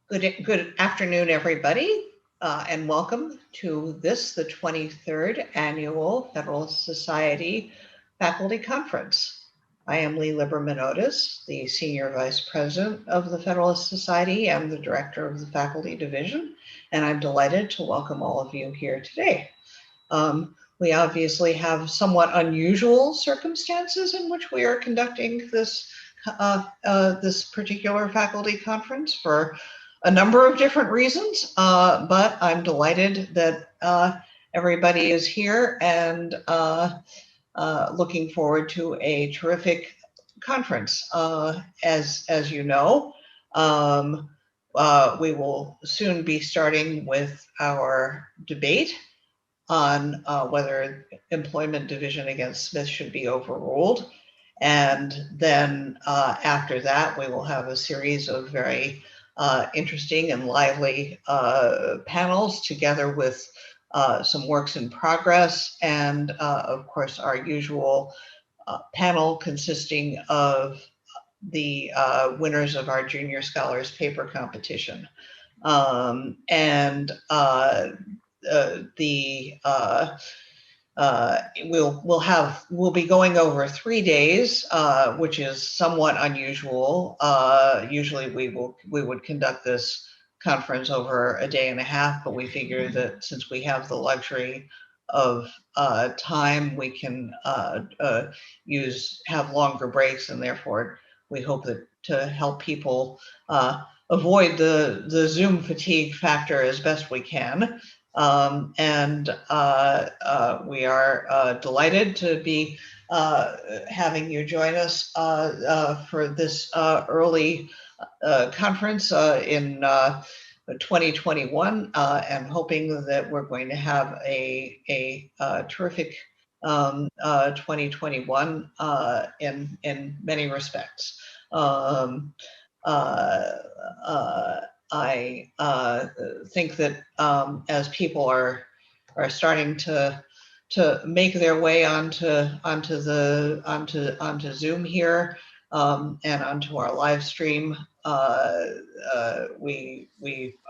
Good afternoon, everybody, and welcome to the 23rd Annual Federalist Society Faculty Conference. I am Liberman Otis, the Senior Vice President of the Federalist Society and the Director of the Faculty Division, and I'm delighted to welcome all of you here today. We obviously have somewhat unusual circumstances in which we are conducting this particular faculty conference for a number of different reasons, but I'm delighted that everybody is here and looking forward to a terrific conference. As you know, we will soon be starting with our debate on whether employment division against Smith should be overruled. And then after that, we will have a series of very interesting and lively panels together with some works in progress and of course our usual panel consisting of the winners of our Junior Scholars Paper Competition. We'll be going over 3 days, which is somewhat unusual. Usually we would conduct this conference over a day and a half, but we figure that since we have the luxury of time, we can have longer breaks, and therefore we hope that to help people avoid the Zoom fatigue factor as best we can. We are delighted to be having you join us for this early conference in 2021, and hoping that we're going to have a terrific 2021 in many respects. I think that as people are starting to make their way onto Zoom here and onto our live stream, we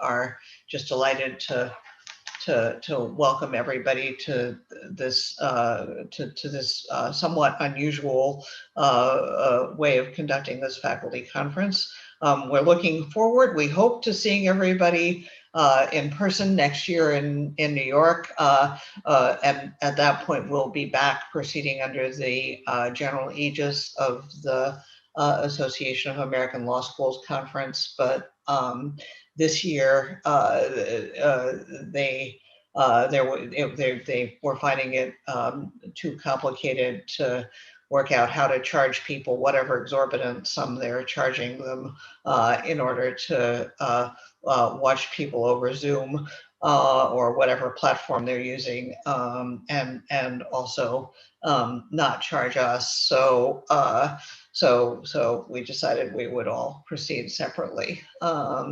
are just delighted to welcome everybody to this somewhat unusual way of conducting this faculty conference. We're looking forward. We hope to seeing everybody in person next year in New York. And at that point, we'll be back proceeding under the general aegis of the Association of American Law Schools Conference. But this year, they were finding it too complicated to work out how to charge people whatever exorbitant sum they're charging them in order to watch people over Zoom or whatever platform they're using, and also not charge us. So we decided we would all proceed separately. Let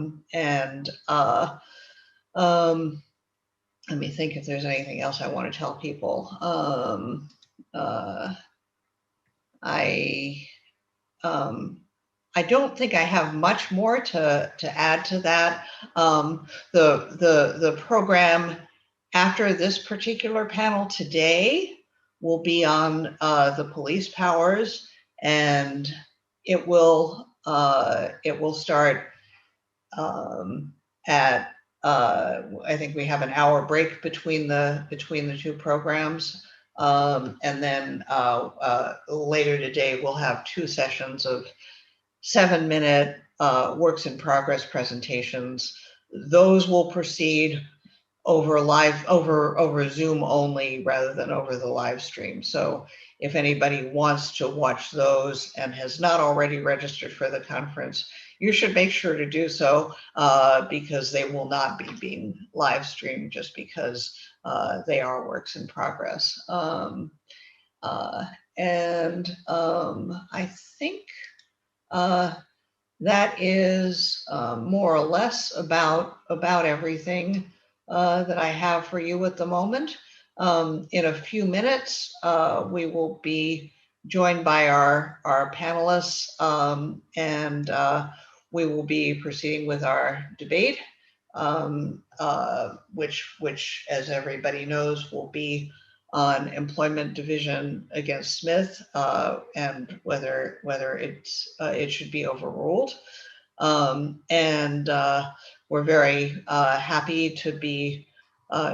me think if there's anything else I want to tell people. I don't think I have much more to add to that. The program after this particular panel today will be on the police powers, and it will start at I think we have an hour break between the two programs. And then later today, we'll have 2 sessions of 7-minute works in progress presentations. Those will proceed over Zoom only rather than over the live stream. So if anybody wants to watch those and has not already registered for the conference, you should make sure to do so because they will not be being live streamed just because they are works in progress. I think that is more or less about everything that I have for you at the moment. In a few minutes, we will be joined by our panelists, and we will be proceeding with our debate, which, as everybody knows, will be on employment division against Smith, and whether it should be overruled. And we're very happy to be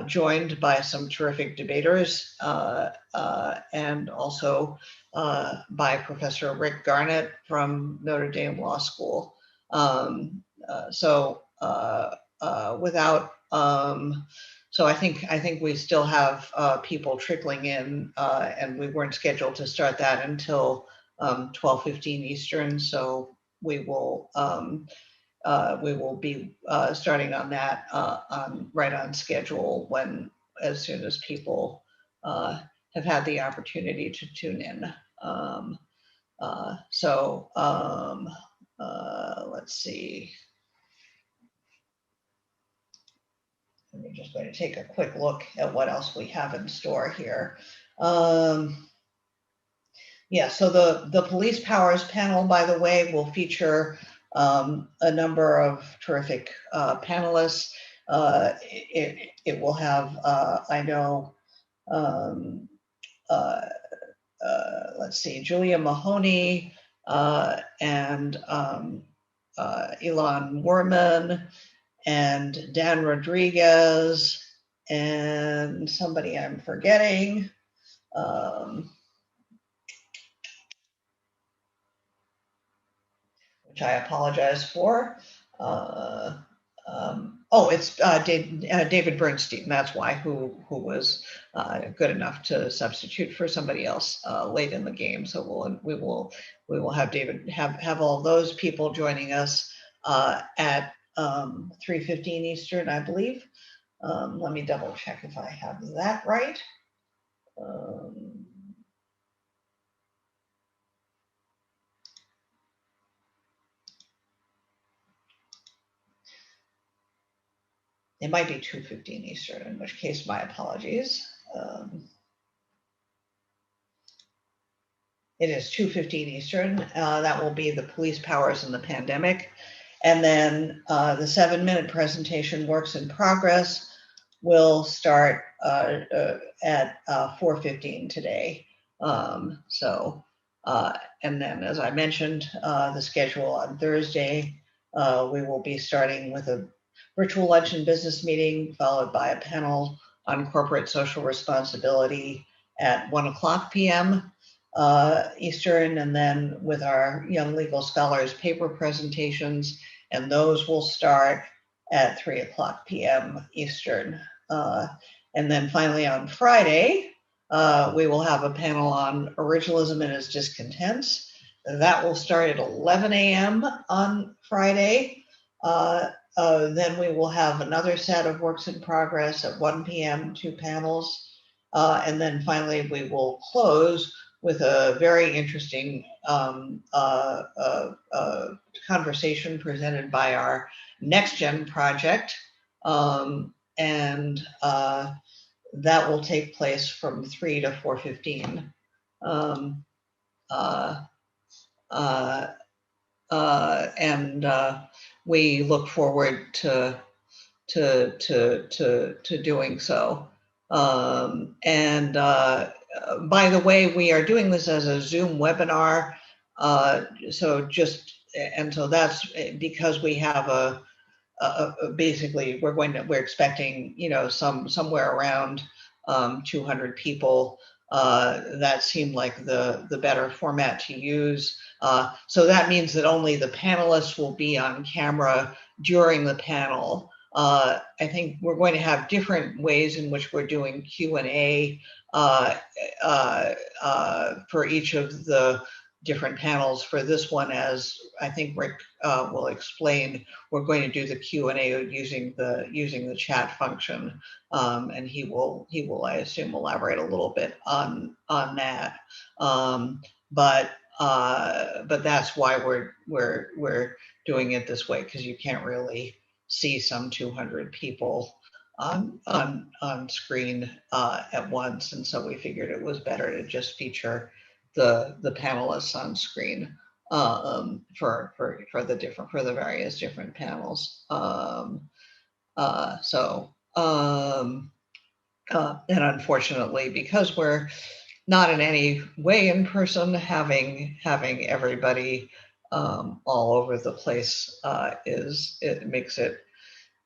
joined by some terrific debaters, and also by Professor Rick Garnett from Notre Dame Law School. So I think we still have people trickling in, and we weren't scheduled to start that until 12:15 Eastern. So we will be starting on that right on schedule as soon as people have had the opportunity to tune in. Let's see. We're just going to take a quick look at what else we have in store here. Yeah, so the police powers panel, by the way, will feature a number of terrific panelists. It will have, I know, let's see, Julia Mahoney and Elon Werman and Dan Rodriguez and somebody I'm forgetting. Which I apologize for. It's David Bernstein. That's why, who was good enough to substitute for somebody else late in the game. So we will have David have all those people joining us at 3:15 Eastern, I believe. Let me double check if I have that right. It might be 2:15 Eastern, in which case my apologies. It is 2:15 Eastern. That will be the police powers in the pandemic. And then the 7-minute presentation, Works in Progress, will start at 4:15 today. And then, as I mentioned, the schedule on Thursday, we will be starting with a virtual lunch and business meeting, followed by a panel on corporate social responsibility at 1:00 p.m. Eastern, and then with our Young Legal Scholars paper presentations, and those will start at 3:00 p.m. Eastern. And then finally on Friday, we will have a panel on originalism and its discontents. That will start at 11 a.m. on Friday. Then we will have another set of Works in Progress at 1 p.m., 2 panels. And then finally, we will close with a very interesting conversation presented by our Next Gen project. And that will take place from 3 to 4:15. And we look forward to doing so. By the way, we are doing this as a Zoom webinar. So that's because we have basically we're expecting, somewhere around 200 people. That seemed like the better format to use. So that means that only the panelists will be on camera during the panel. I think we're going to have different ways in which we're doing Q&A for each of the different panels. For this one, as I think Rick will explain, we're going to do the Q&A using the chat function, and he will I assume elaborate a little bit on that. But that's why we're doing it this way, because you can't really see some 200 people on screen at once, and so we figured it was better to just feature the panelists on screen. for the various different panels. And unfortunately, because we're not in any way in person, having everybody all over the place it makes it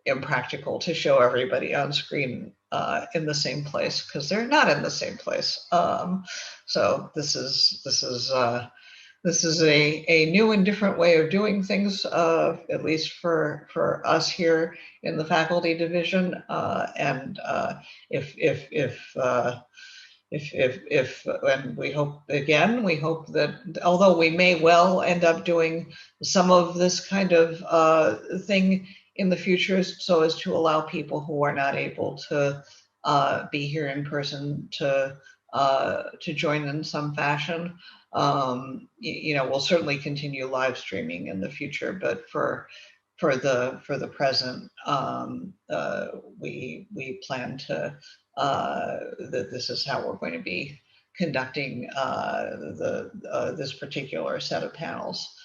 impractical to show everybody on screen in the same place, because they're not in the same place. So this is a new and different way of doing things, at least for us here in the faculty division. And and we hope that although we may well end up doing some of this kind of thing in the future, so as to allow people who are not able to be here in person to join in some fashion. We'll certainly continue live streaming in the future, but for the present, we plan to that this is how we're going to be conducting this particular set of panels.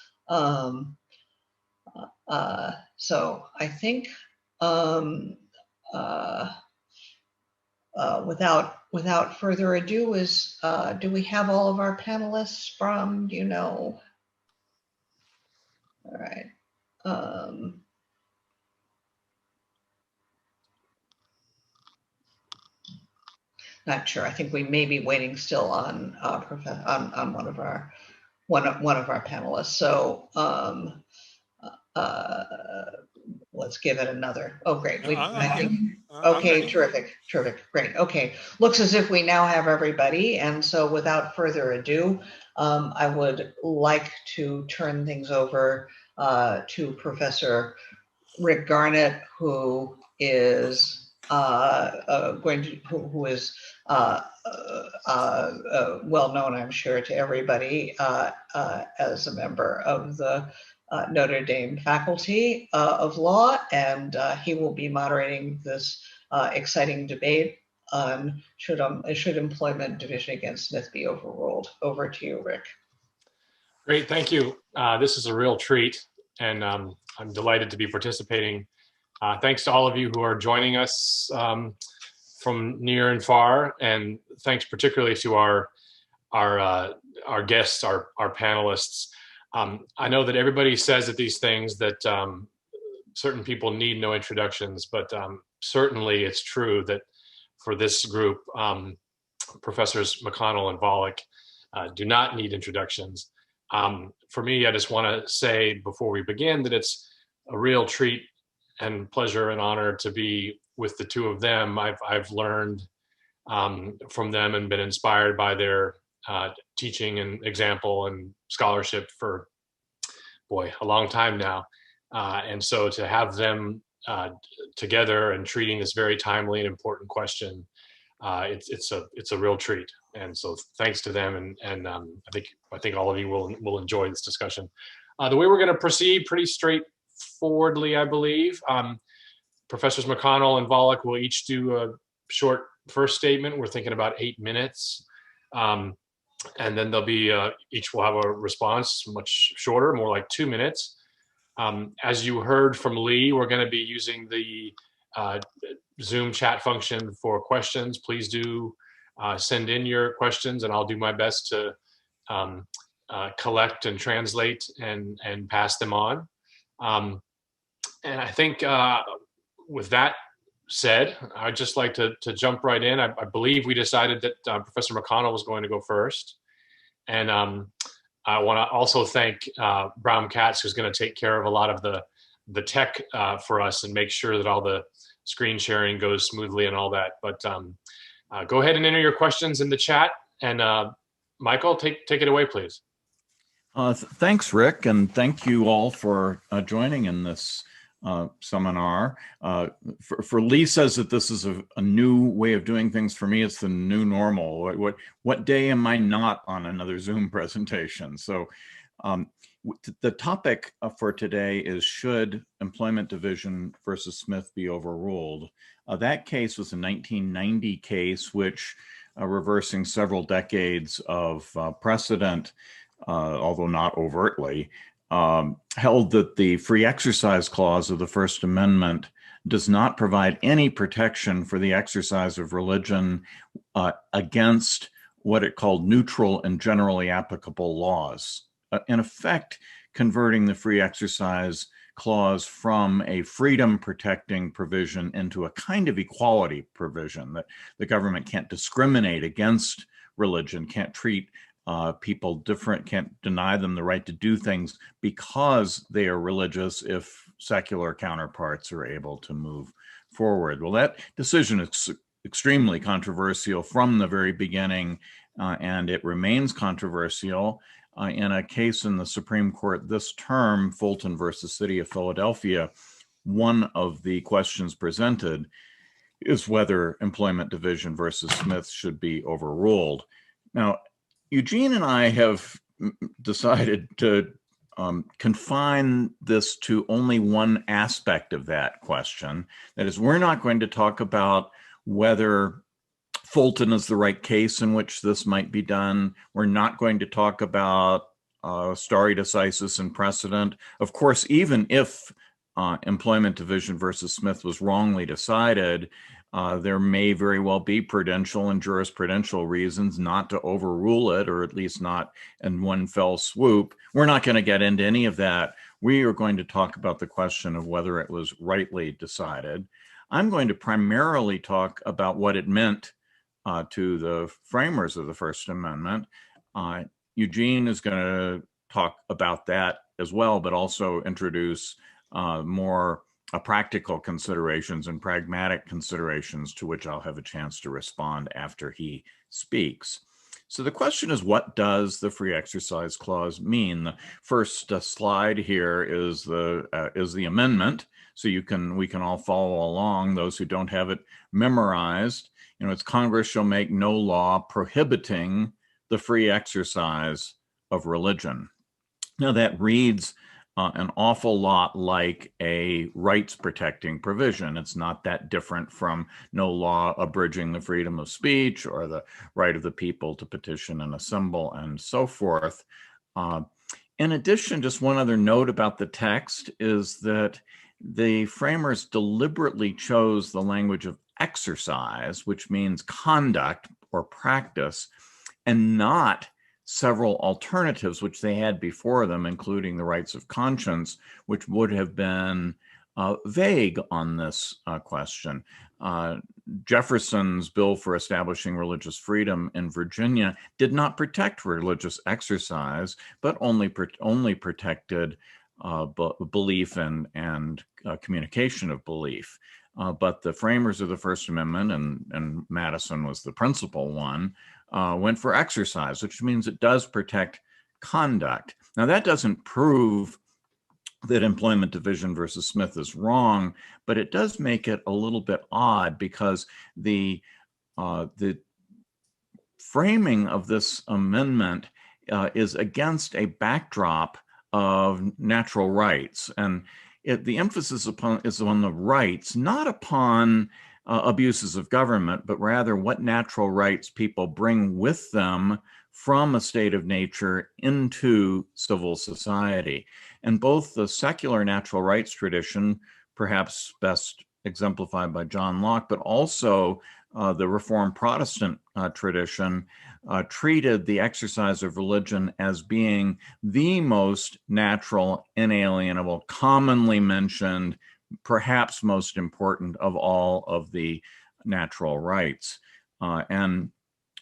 So I think without further ado, do we have all of our panelists from, All right. Not sure. I think we may be waiting still on one of our panelists. So let's give it another. Oh, great. Okay, terrific, great. Okay, looks as if we now have everybody. And so without further ado, I would like to turn things over to Professor Rick Garnett, who is who is well known, I'm sure, to everybody as a member of the Notre Dame faculty of law, and he will be moderating this exciting debate on should employment division against Smith be overruled. Over to you, Rick. Great, thank you. This is a real treat, and I'm delighted to be participating. Thanks to all of you who are joining us from near and far, and thanks particularly to our guests, our panelists. I know that everybody says at these things that certain people need no introductions, but certainly it's true that for this group, Professors McConnell and Volokh do not need introductions. For me, I just want to say before we begin that it's a real treat and pleasure and honor to be with the two of them. I've learned from them and been inspired by their teaching and example and scholarship for, a long time now. And so to have them together and treating this very timely and important question, it's a real treat. And so thanks to them, and I think all of you will enjoy this discussion. The way we're going to proceed, pretty straightforwardly, I believe. Professors McConnell and Volokh will each do a short first statement. We're thinking about 8 minutes. And then they'll be, each will have a response much shorter, more like 2 minutes. As you heard from Lee, we're going to be using the Zoom chat function for questions. Please do send in your questions, and I'll do my best to collect and translate and pass them on. And I think with that said, I'd just like to jump right in. I believe we decided that Professor McConnell was going to go first. And I want to also thank Brown Katz, who's going to take care of a lot of the tech for us and make sure that all the screen sharing goes smoothly and all that. But go ahead and enter your questions in the chat. And Michael, take it away, please. Thanks, Rick, and thank you all for joining in this seminar. For Lee says that this is a new way of doing things. For me, it's the new normal. What day am I not on another Zoom presentation? So the topic for today is, should employment division versus Smith be overruled? That case was a 1990 case, which reversing several decades of precedent, although not overtly, held that the free exercise clause of the First Amendment does not provide any protection for the exercise of religion against what it called neutral and generally applicable laws. In effect, converting the free exercise clause from a freedom protecting provision into a kind of equality provision, that the government can't discriminate against religion, can't treat people different, can't deny them the right to do things because they are religious if secular counterparts are able to move forward. Well, that decision is extremely controversial from the very beginning, and it remains controversial. In a case in the Supreme Court this term, Fulton versus City of Philadelphia, one of the questions presented is whether employment division versus Smith should be overruled. Now, Eugene and I have decided to confine this to only one aspect of that question. That is, we're not going to talk about whether Fulton is the right case in which this might be done. We're not going to talk about stare decisis and precedent. Of course, even if employment division versus Smith was wrongly decided, there may very well be prudential and jurisprudential reasons not to overrule it, or at least not in one fell swoop. We're not going to get into any of that. We are going to talk about the question of whether it was rightly decided. I'm going to primarily talk about what it meant to the framers of the First Amendment. Eugene is going to talk about that as well, but also introduce more practical considerations and pragmatic considerations to which I'll have a chance to respond after he speaks. So the question is, what does the Free Exercise Clause mean? The first slide here is the amendment, so we can all follow along. Those who don't have it memorized, it's Congress shall make no law prohibiting the free exercise of religion. Now that reads an awful lot like a rights protecting provision. It's not that different from no law abridging the freedom of speech or the right of the people to petition and assemble and so forth. In addition, just one other note about the text is that the framers deliberately chose the language of exercise, which means conduct or practice, and not several alternatives which they had before them, including the rights of conscience, which would have been vague on this question. Jefferson's bill for establishing religious freedom in Virginia did not protect religious exercise, but only protected belief and communication of belief. But the framers of the First Amendment, and Madison was the principal one, went for exercise, which means it does protect conduct. Now, that doesn't prove that employment division versus Smith is wrong, but it does make it a little bit odd because the framing of this amendment is against a backdrop of natural rights, and the emphasis is on the rights, not upon abuses of government, but rather what natural rights people bring with them from a state of nature into civil society. And both the secular natural rights tradition, perhaps best exemplified by John Locke, but also the Reformed Protestant tradition, treated the exercise of religion as being the most natural, inalienable, commonly mentioned, perhaps most important of all of the natural rights, and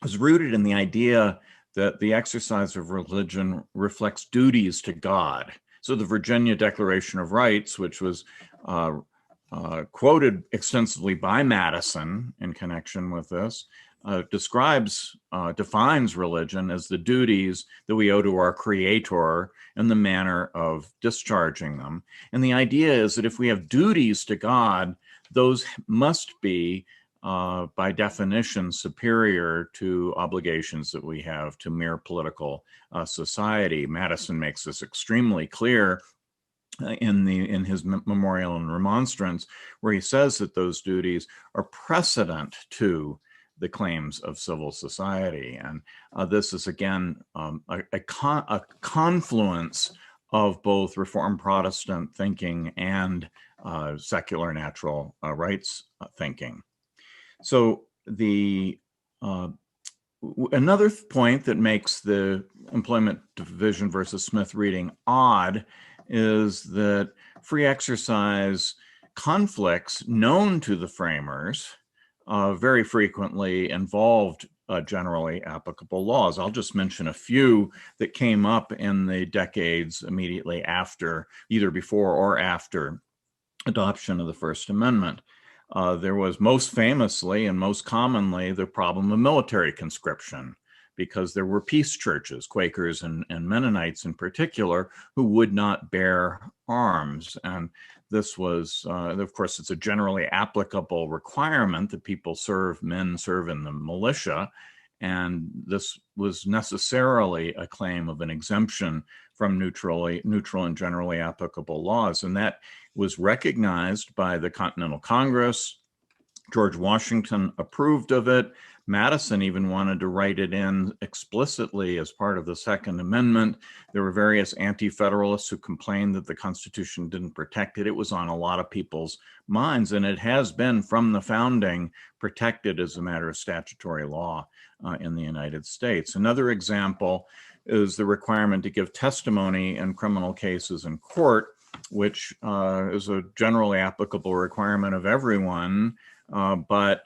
was rooted in the idea that the exercise of religion reflects duties to God. So the Virginia Declaration of Rights, which was quoted extensively by Madison in connection with this, defines religion as the duties that we owe to our Creator and the manner of discharging them. And the idea is that if we have duties to God, those must be, by definition, superior to obligations that we have to mere political society. Madison makes this extremely clear in his memorial and remonstrance, where he says that those duties are precedent to the claims of civil society. And this is, again, a confluence of both Reformed Protestant thinking and secular natural rights thinking. So another point that makes the employment division versus Smith reading odd is that free exercise conflicts known to the framers very frequently involved generally applicable laws. I'll just mention a few that came up in the decades immediately after, either before or after adoption of the First Amendment. There was most famously and most commonly the problem of military conscription, because there were peace churches, Quakers and Mennonites in particular, who would not bear arms. And this was, of course, it's a generally applicable requirement that men serve in the militia. And this was necessarily a claim of an exemption from neutral and generally applicable laws. And that was recognized by the Continental Congress. George Washington approved of it. Madison even wanted to write it in explicitly as part of the Second Amendment. There were various anti-federalists who complained that the Constitution didn't protect it. It was on a lot of people's minds, and it has been from the founding protected as a matter of statutory law in the United States. Another example is the requirement to give testimony in criminal cases in court, which is a generally applicable requirement of everyone, but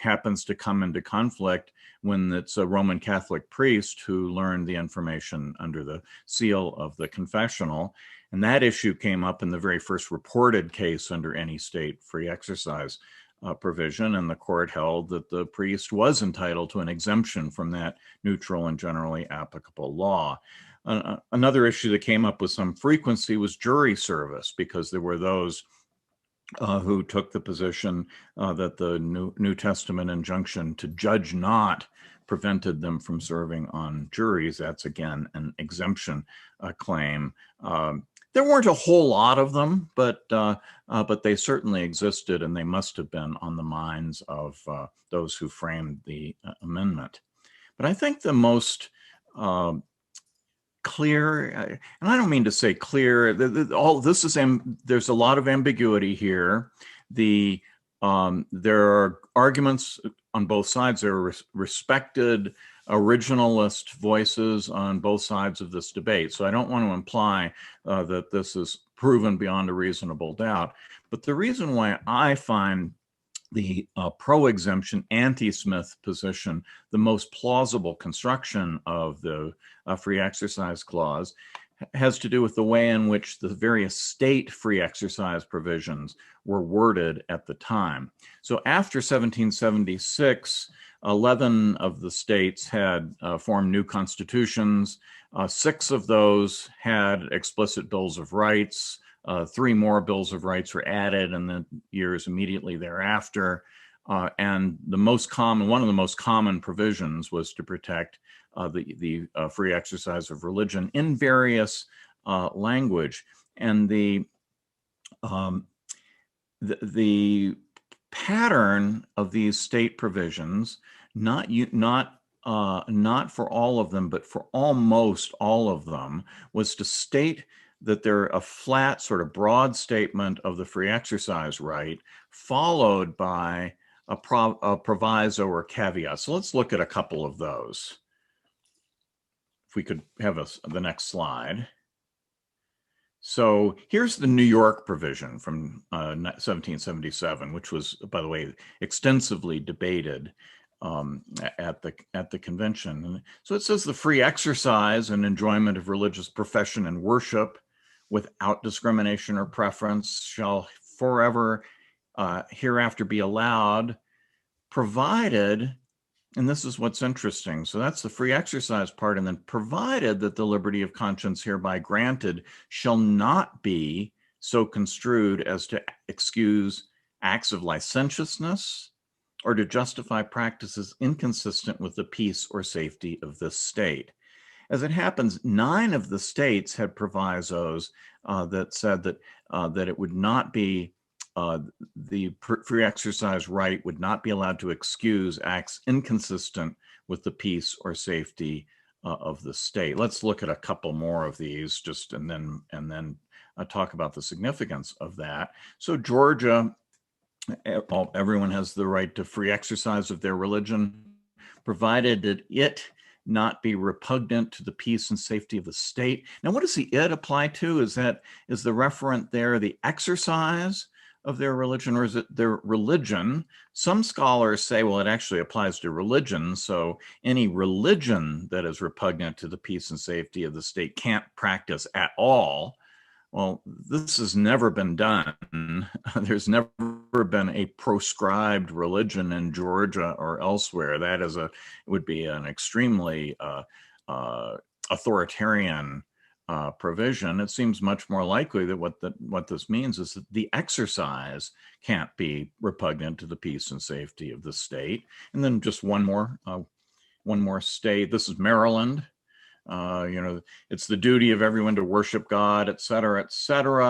happens to come into conflict when it's a Roman Catholic priest who learned the information under the seal of the confessional. And that issue came up in the very first reported case under any state free exercise provision, and the court held that the priest was entitled to an exemption from that neutral and generally applicable law. Another issue that came up with some frequency was jury service, because there were those who took the position that the New Testament injunction to judge not prevented them from serving on juries. That's, again, an exemption claim. There weren't a whole lot of them, but they certainly existed, and they must have been on the minds of those who framed the amendment. But I think the most clear, and I don't mean to say clear, all this is, there's a lot of ambiguity here. There are arguments on both sides. There are respected originalist voices on both sides of this debate. So I don't want to imply that this is proven beyond a reasonable doubt. But the reason why I find the pro-exemption, anti-Smith position the most plausible construction of the free exercise clause has to do with the way in which the various state free exercise provisions were worded at the time. So after 1776, 11 of the states had formed new constitutions. 6 of those had explicit bills of rights. 3 more bills of rights were added in the years immediately thereafter. And one of the most common provisions was to protect the free exercise of religion in various language. And the pattern of these state provisions, not for all of them, but for almost all of them, was to state that they're a flat, sort of broad statement of the free exercise right, followed by a proviso or caveat. So let's look at a couple of those. If we could have the next slide. So here's the New York provision from 1777, which was, by the way, extensively debated at the convention. And so it says the free exercise and enjoyment of religious profession and worship without discrimination or preference shall forever hereafter be allowed, provided, and this is what's interesting, so that's the free exercise part, and then provided that the liberty of conscience hereby granted shall not be so construed as to excuse acts of licentiousness or to justify practices inconsistent with the peace or safety of this state. As it happens, 9 of the states had provisos that said that it would not be the free exercise right would not be allowed to excuse acts inconsistent with the peace or safety of the state. Let's look at a couple more of these, and then talk about the significance of that. So Georgia, everyone has the right to free exercise of their religion, provided that it not be repugnant to the peace and safety of the state. Now, what does the it apply to? Is the referent there the exercise of their religion, or is it their religion? Some scholars say, well, it actually applies to religion. So any religion that is repugnant to the peace and safety of the state can't practice at all. Well, this has never been done. There's never been a proscribed religion in Georgia or elsewhere. That would be an extremely authoritarian provision. It seems much more likely that what this means is that the exercise can't be repugnant to the peace and safety of the state. And then just one more state. This is Maryland. It's the duty of everyone to worship God, et cetera,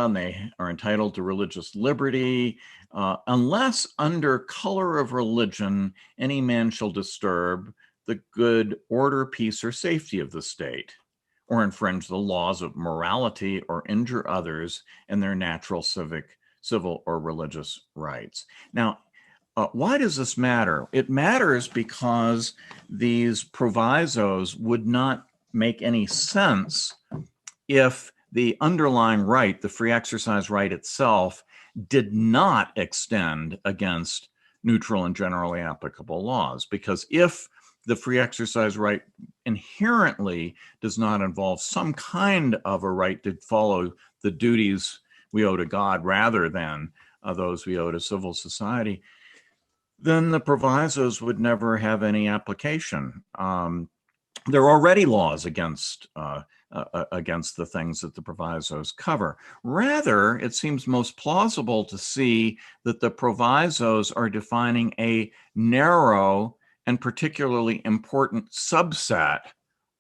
and they are entitled to religious liberty, unless under color of religion, any man shall disturb the good order, peace, or safety of the state, or infringe the laws of morality, or injure others in their natural civil, or religious rights. Now, why does this matter? It matters because these provisos would not make any sense if the underlying right, the free exercise right itself, did not extend against neutral and generally applicable laws. Because if the free exercise right inherently does not involve some kind of a right to follow the duties we owe to God rather than those we owe to civil society, then the provisos would never have any application. There are already laws against the things that the provisos cover. Rather, it seems most plausible to see that the provisos are defining a narrow and particularly important subset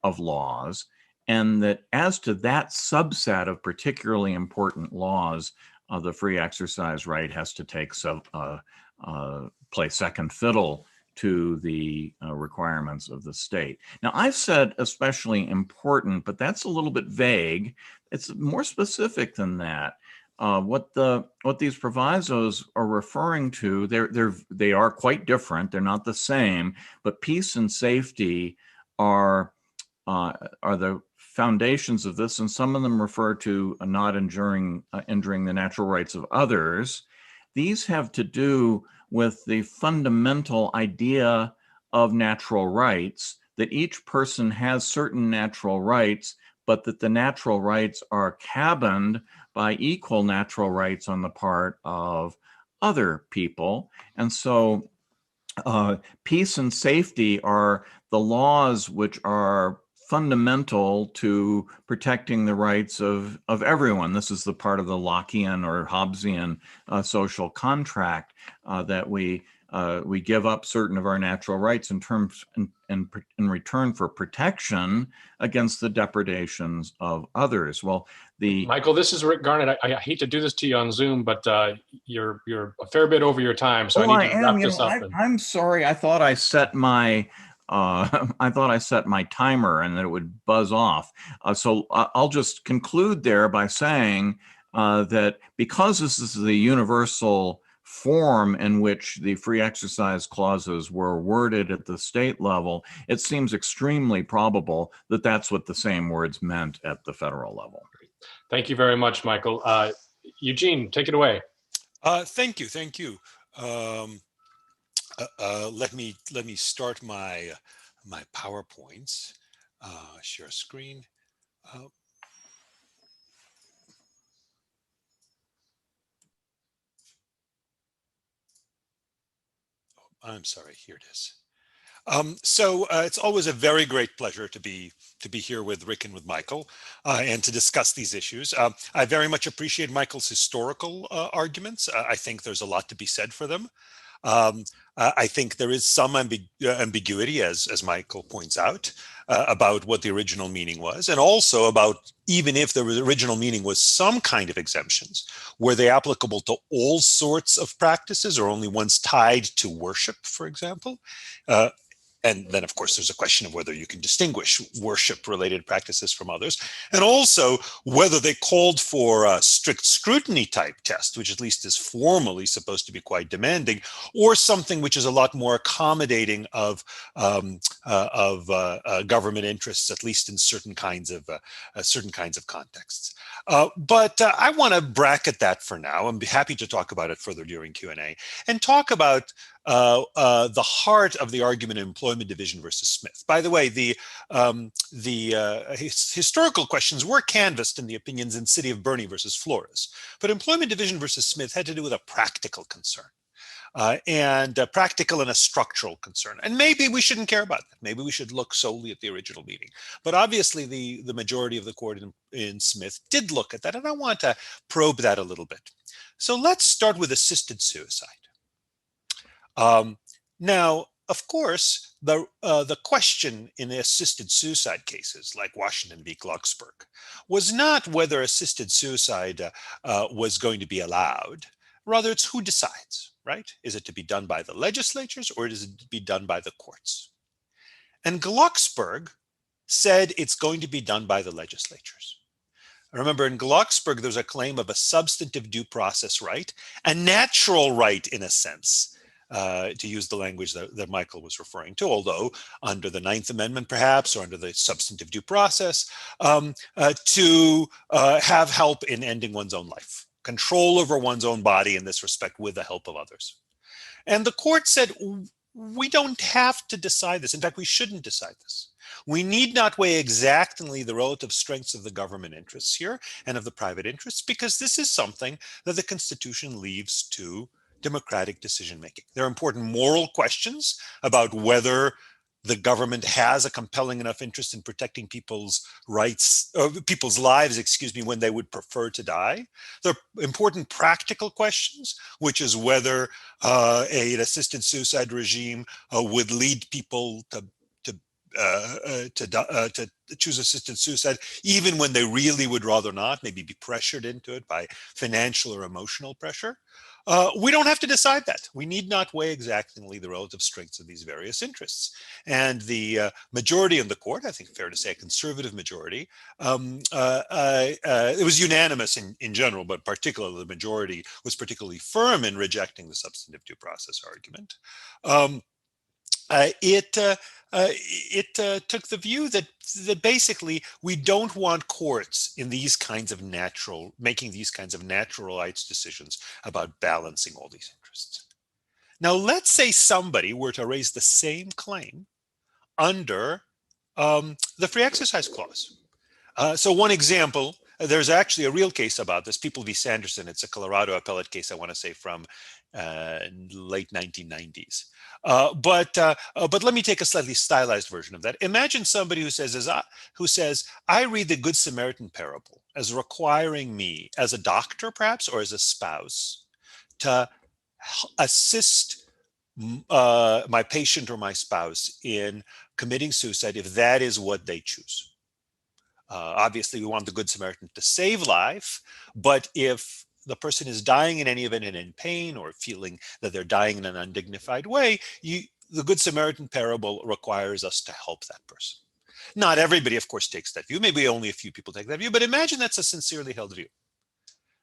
of laws, and that as to that subset of particularly important laws, the free exercise right has to play second fiddle to the requirements of the state. Now, I've said especially important, but that's a little bit vague. It's more specific than that. What these provisos are referring to, they are quite different. They're not the same, but peace and safety are the foundations of this, and some of them refer to not injuring the natural rights of others. These have to do with the fundamental idea of natural rights, that each person has certain natural rights, but that the natural rights are cabined by equal natural rights on the part of other people. And so peace and safety are the laws which are fundamental to protecting the rights of everyone. This is the part of the Lockean or Hobbesian social contract that we give up certain of our natural rights in return for protection against the depredations of others. Well, Michael, this is Rick Garnett. I hate to do this to you on Zoom, but you're a fair bit over your time, so I need to wrap this up. I'm sorry. I thought I set my timer and that it would buzz off. So I'll just conclude there by saying that because this is the universal form in which the free exercise clauses were worded at the state level, it seems extremely probable that that's what the same words meant at the federal level. Thank you very much, Michael. Eugene, take it away. Thank you. Let me start my PowerPoints. Share screen. I'm sorry. Here it is. So it's always a very great pleasure to be here with Rick and with Michael and to discuss these issues. I very much appreciate Michael's historical arguments. I think there's a lot to be said for them. I think there is some ambiguity, as Michael points out, about what the original meaning was, and also about even if the original meaning was some kind of exemptions, were they applicable to all sorts of practices or only ones tied to worship, for example? And then, of course, there's a question of whether you can distinguish worship-related practices from others, and also whether they called for a strict scrutiny type test, which at least is formally supposed to be quite demanding, or something which is a lot more accommodating of government interests, at least in certain kinds of contexts. But I want to bracket that for now. I'm happy to talk about it further during Q&A and talk about the heart of the argument in Employment Division versus Smith. By the way, the historical questions were canvassed in the opinions in City of Burney versus Flores, but Employment Division versus Smith had to do with a practical concern. And practical and a structural concern. And maybe we shouldn't care about that. Maybe we should look solely at the original meaning. But obviously the majority of the court in Smith did look at that, and I want to probe that a little bit. So let's start with assisted suicide. Now, of course, the question in the assisted suicide cases, like Washington v. Glucksberg, was not whether assisted suicide was going to be allowed. Rather, it's who decides, right? Is it to be done by the legislatures or is it to be done by the courts? And Glucksberg said it's going to be done by the legislatures. Remember, in Glucksberg, there's a claim of a substantive due process right, a natural right in a sense, to use the language that Michael was referring to, although under the Ninth Amendment, perhaps, or under the substantive due process, to have help in ending one's own life. Control over one's own body in this respect with the help of others. And the court said, we don't have to decide this. In fact, we shouldn't decide this. We need not weigh exactly the relative strengths of the government interests here and of the private interests, because this is something that the Constitution leaves to democratic decision making. There are important moral questions about whether the government has a compelling enough interest in protecting people's rights, people's lives, when they would prefer to die. There are important practical questions, which is whether an assisted suicide regime would lead people to choose assisted suicide, even when they really would rather not, maybe be pressured into it by financial or emotional pressure. We don't have to decide that. We need not weigh exactly the relative strengths of these various interests. And the majority in the court, I think fair to say a conservative majority, it was unanimous in general, but particularly the majority was particularly firm in rejecting the substantive due process argument. It took the view that basically we don't want courts in these kinds of making these kinds of natural rights decisions about balancing all these interests. Now, let's say somebody were to raise the same claim under the Free Exercise Clause. So one example, there's actually a real case about this, People v. Sanderson. It's a Colorado appellate case, I want to say, from late 1990s. But let me take a slightly stylized version of that. Imagine somebody who says, I read the Good Samaritan parable as requiring me, as a doctor perhaps, or as a spouse, to assist my patient or my spouse in committing suicide if that is what they choose. Obviously, we want the Good Samaritan to save life, but if the person is dying in any event and in pain or feeling that they're dying in an undignified way, the Good Samaritan parable requires us to help that person. Not everybody, of course, takes that view. Maybe only a few people take that view, but imagine that's a sincerely held view.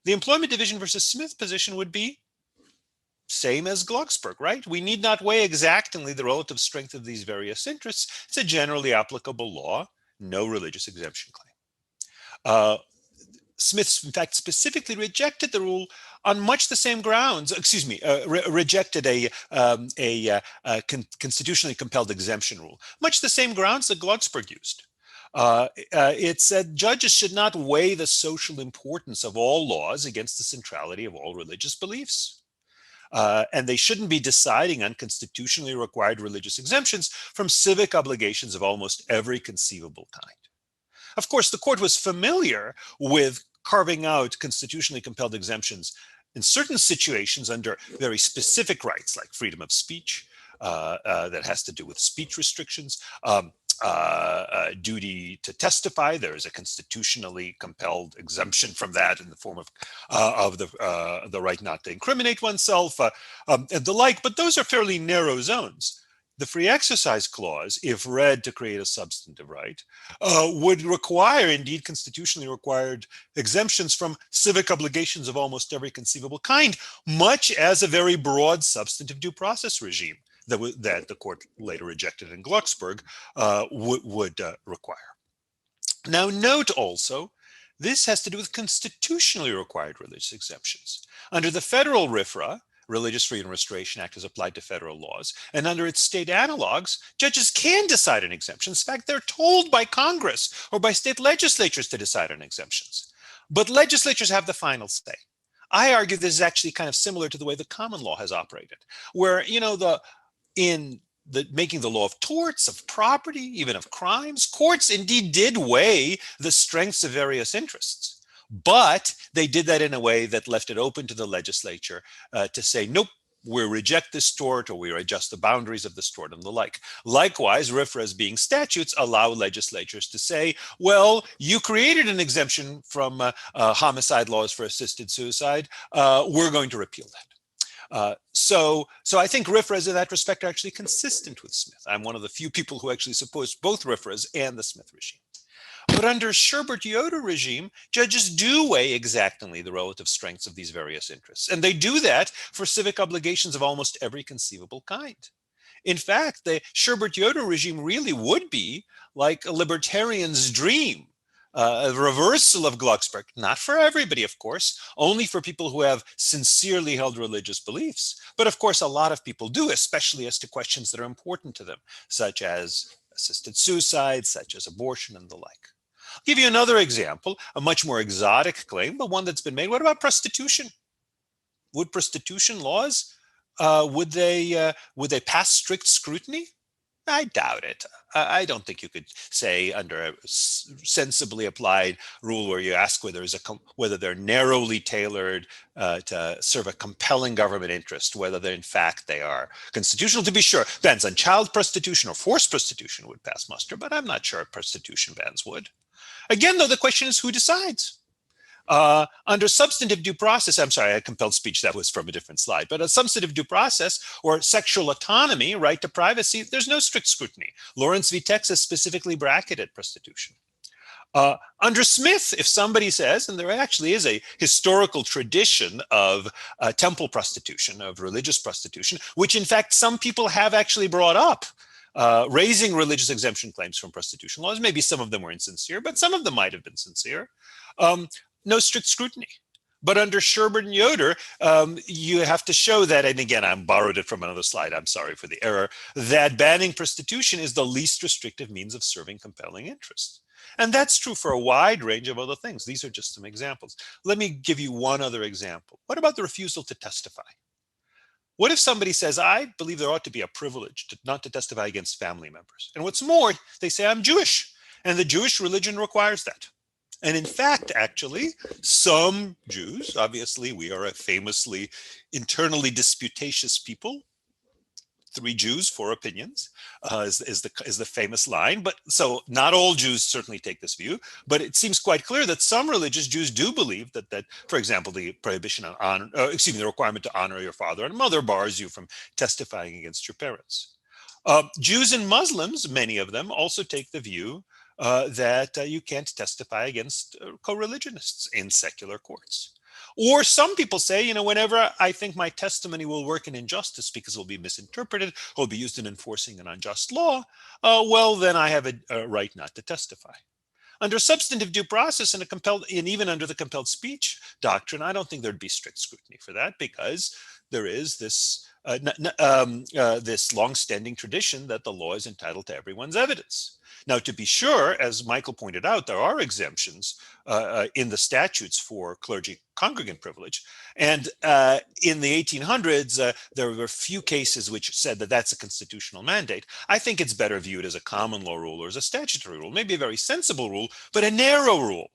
The Employment Division versus Smith position would be same as Glucksberg, right? We need not weigh exactly the relative strength of these various interests. It's a generally applicable law, no religious exemption claim. Smith, in fact, specifically rejected the rule on much the same grounds, rejected a constitutionally compelled exemption rule, much the same grounds that Glucksberg used. It said judges should not weigh the social importance of all laws against the centrality of all religious beliefs. And they shouldn't be deciding on constitutionally required religious exemptions from civic obligations of almost every conceivable kind. Of course, the court was familiar with carving out constitutionally compelled exemptions in certain situations under very specific rights like freedom of speech that has to do with speech restrictions, duty to testify. There is a constitutionally compelled exemption from that in the form of the right not to incriminate oneself and the like. But those are fairly narrow zones. The free exercise clause, if read to create a substantive right, would require, indeed constitutionally required, exemptions from civic obligations of almost every conceivable kind, much as a very broad substantive due process regime that the court later rejected in Glucksberg would require. Now note also, this has to do with constitutionally required religious exemptions. Under the federal RFRA, Religious Freedom Restoration Act, is applied to federal laws, and under its state analogs, judges can decide on exemptions. In fact, they're told by Congress or by state legislatures to decide on exemptions. But legislatures have the final say. I argue this is actually kind of similar to the way the common law has operated, where, making the law of torts, of property, even of crimes, courts indeed did weigh the strengths of various interests. But they did that in a way that left it open to the legislature to say, nope, we reject this tort, or we adjust the boundaries of this tort and the like. Likewise, RFRAs being statutes allow legislatures to say, well, you created an exemption from homicide laws for assisted suicide. We're going to repeal that. So I think RFRAs in that respect are actually consistent with Smith. I'm one of the few people who actually suppose both RFRAs and the Smith regime. But under Sherbert-Yoder regime, judges do weigh exactingly the relative strengths of these various interests. And they do that for civic obligations of almost every conceivable kind. In fact, the Sherbert-Yoder regime really would be like a libertarian's dream, a reversal of Glucksberg, not for everybody, of course, only for people who have sincerely held religious beliefs. But of course, a lot of people do, especially as to questions that are important to them, such as assisted suicide, such as abortion and the like. I'll give you another example, a much more exotic claim, but one that's been made. What about prostitution? Would prostitution laws, would they pass strict scrutiny? I doubt it. I don't think you could say under a sensibly applied rule where you ask whether they're narrowly tailored to serve a compelling government interest, whether they are constitutional. To be sure, bans on child prostitution or forced prostitution would pass muster, but I'm not sure prostitution bans would. Again, though, the question is who decides? Under substantive due process, I'm sorry, I compelled speech, that was from a different slide, but a substantive due process or sexual autonomy, right to privacy, there's no strict scrutiny. Lawrence v. Texas specifically bracketed prostitution. Under Smith, if somebody says, and there actually is a historical tradition of temple prostitution, of religious prostitution, which in fact some people have actually brought up, raising religious exemption claims from prostitution laws. Maybe some of them were insincere, but some of them might have been sincere. No strict scrutiny. But under Sherbert and Yoder, you have to show that, and again, I borrowed it from another slide, I'm sorry for the error, that banning prostitution is the least restrictive means of serving compelling interests. And that's true for a wide range of other things. These are just some examples. Let me give you one other example. What about the refusal to testify? What if somebody says, I believe there ought to be a privilege not to testify against family members? And what's more, they say, I'm Jewish, and the Jewish religion requires that. And in fact, actually, some Jews, obviously, we are a famously internally disputatious people. 3 Jews, 4 opinions is the famous line. But so not all Jews certainly take this view, but it seems quite clear that some religious Jews do believe that for example, the prohibition on the requirement to honor your father and mother bars you from testifying against your parents. Jews and Muslims, many of them, also take the view that you can't testify against co-religionists in secular courts. Or some people say, whenever I think my testimony will work in injustice because it will be misinterpreted, or will be used in enforcing an unjust law, well, then I have a right not to testify. Under substantive due process and even under the compelled speech doctrine, I don't think there'd be strict scrutiny for that, because there is this this long-standing tradition that the law is entitled to everyone's evidence. Now, to be sure, as Michael pointed out, there are exemptions in the statutes for clergy congregant privilege. And in the 1800s, there were a few cases which said that that's a constitutional mandate. I think it's better viewed as a common law rule or as a statutory rule, maybe a very sensible rule, but a narrow rule.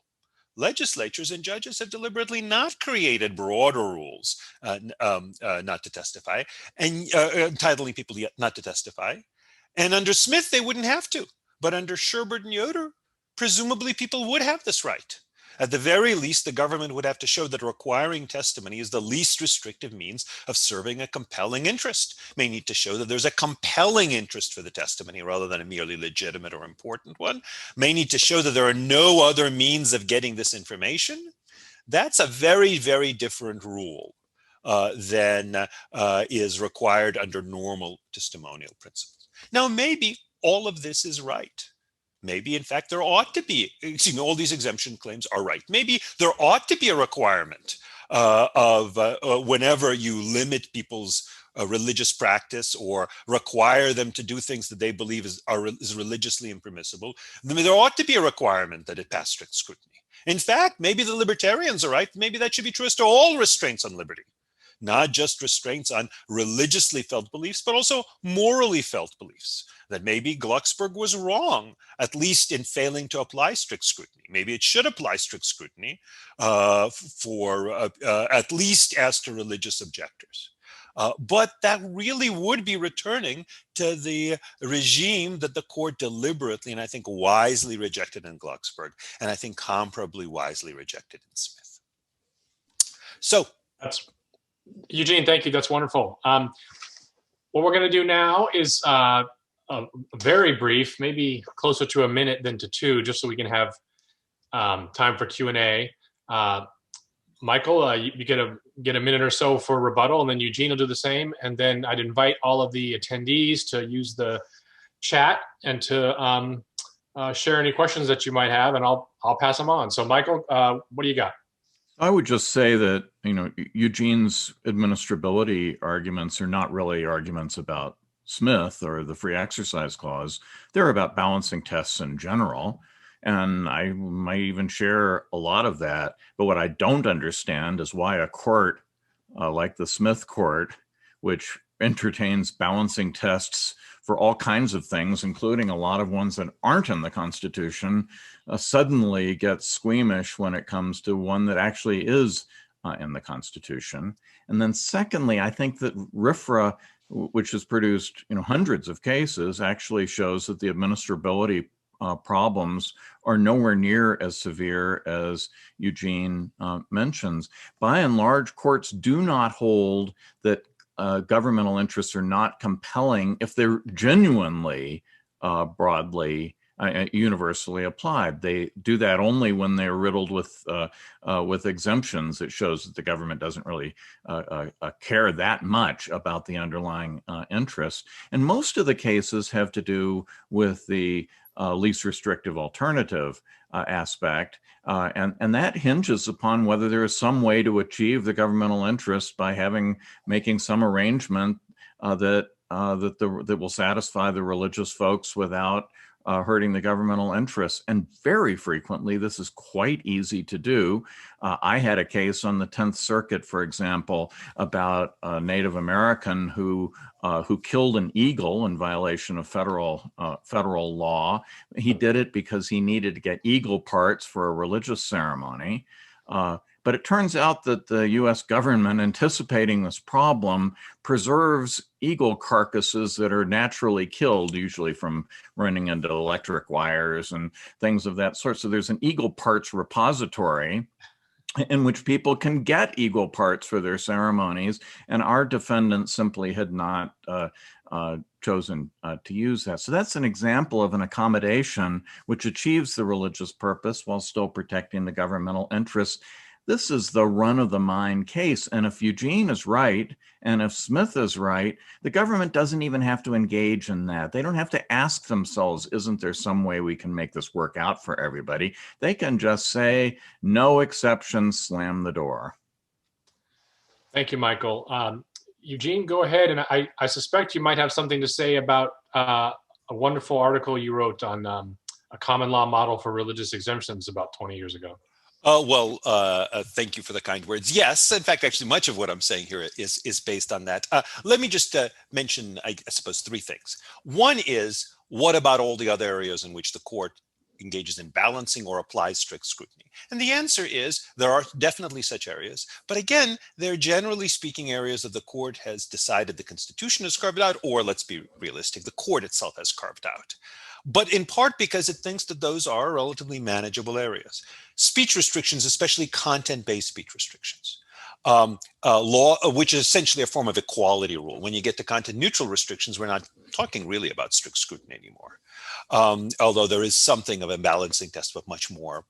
legislatures and judges have deliberately not created broader rules not to testify and entitling people not to testify. And under Smith, they wouldn't have to. But under Sherbert and Yoder, presumably people would have this right. At the very least, the government would have to show that requiring testimony is the least restrictive means of serving a compelling interest. May need to show that there's a compelling interest for the testimony rather than a merely legitimate or important one. May need to show that there are no other means of getting this information. That's a very, very different rule than is required under normal testimonial principles. Now, maybe all of this is right. Maybe, in fact, there ought to be, all these exemption claims are right. Maybe there ought to be a requirement of whenever you limit people's religious practice or require them to do things that they believe is religiously impermissible, there ought to be a requirement that it pass strict scrutiny. In fact, maybe the libertarians are right. Maybe that should be true as to all restraints on liberty, not just restraints on religiously felt beliefs, but also morally felt beliefs. That maybe Glucksberg was wrong, at least in failing to apply strict scrutiny. Maybe it should apply strict scrutiny for at least as to religious objectors. But that really would be returning to the regime that the court deliberately and I think wisely rejected in Glucksberg, and I think comparably wisely rejected in Smith. So that's Eugene, thank you. That's wonderful. What we're going to do now is very brief, maybe closer to a minute than to two, just so we can have time for Q&A. Michael, you get a minute or so for rebuttal, and then Eugene will do the same. And then I'd invite all of the attendees to use the chat and to share any questions that you might have, and I'll pass them on. So, Michael, what do you got? I would just say that, Eugene's administrability arguments are not really arguments about Smith or the free exercise clause. They're about balancing tests in general. And I might even share a lot of that. But what I don't understand is why a court like the Smith court, which entertains balancing tests for all kinds of things, including a lot of ones that aren't in the Constitution, suddenly gets squeamish when it comes to one that actually is in the Constitution. And then secondly, I think that RFRA, which has produced hundreds of cases, actually shows that the administrability problems are nowhere near as severe as Eugene mentions. By and large, courts do not hold that governmental interests are not compelling if they're genuinely broadly universally applied. They do that only when they're riddled with exemptions. It shows that the government doesn't really care that much about the underlying interests. And most of the cases have to do with the least restrictive alternative aspect. And that hinges upon whether there is some way to achieve the governmental interest by making some arrangement that will satisfy the religious folks without hurting the governmental interests. And very frequently, this is quite easy to do. I had a case on the 10th Circuit, for example, about a Native American who killed an eagle in violation of federal law. He did it because he needed to get eagle parts for a religious ceremony. But it turns out that the U.S. government, anticipating this problem, preserves eagle carcasses that are naturally killed, usually from running into electric wires and things of that sort. So there's an eagle parts repository in which people can get eagle parts for their ceremonies, and our defendant simply had not chosen to use that. So that's an example of an accommodation which achieves the religious purpose while still protecting the governmental interests. This is the run-of-the-mine case. And if Eugene is right, and if Smith is right, the government doesn't even have to engage in that. They don't have to ask themselves, isn't there some way we can make this work out for everybody? They can just say, no exceptions, slam the door. Thank you, Michael. Eugene, go ahead. And I suspect you might have something to say about a wonderful article you wrote on a common law model for religious exemptions about 20 years ago. Thank you for the kind words. Yes, in fact, actually, much of what I'm saying here is based on that. Let me just mention, I suppose, three things. One is, what about all the other areas in which the court engages in balancing or applies strict scrutiny? And the answer is there are definitely such areas. But again, they're generally speaking areas that the court has decided the Constitution has carved out, or let's be realistic, the court itself has carved out. But in part because it thinks that those are relatively manageable areas. Speech restrictions, especially content-based speech restrictions. Law, which is essentially a form of equality rule. When you get to content neutral restrictions, we're not talking really about strict scrutiny anymore. Although there is something of a balancing test, but much more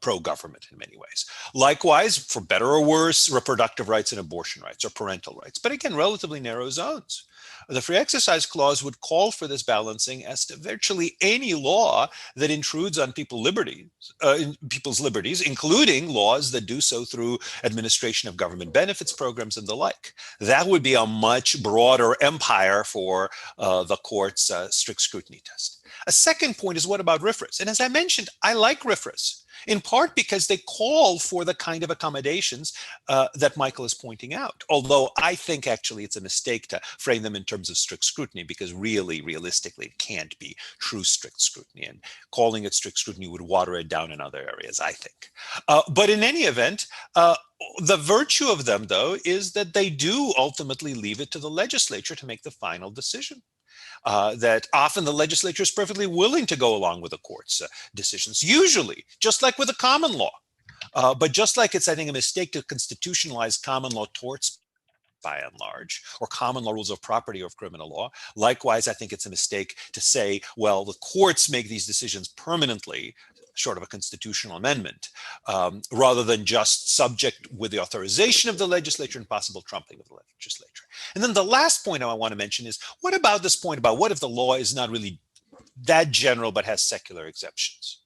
pro-government in many ways. Likewise, for better or worse, reproductive rights and abortion rights or parental rights, but again, relatively narrow zones. The Free Exercise Clause would call for this balancing as to virtually any law that intrudes on people's liberties, including laws that do so through administration of government benefits programs and the like. That would be a much broader empire for the court's strict scrutiny test. A second point is, what about RFRAs? And as I mentioned, I like RFRAs, in part because they call for the kind of accommodations that Michael is pointing out. Although I think actually it's a mistake to frame them in terms of strict scrutiny, because really, realistically, it can't be true strict scrutiny. And calling it strict scrutiny would water it down in other areas, I think. But in any event, the virtue of them, though, is that they do ultimately leave it to the legislature to make the final decision. That often the legislature is perfectly willing to go along with the court's decisions, usually, just like with the common law. But just like it's, I think, a mistake to constitutionalize common law torts by and large, or common law rules of property or of criminal law. Likewise, I think it's a mistake to say, well, the courts make these decisions permanently, short of a constitutional amendment, rather than just subject with the authorization of the legislature and possible trumping of the legislature. And then the last point I want to mention is, what about this point about what if the law is not really that general but has secular exceptions?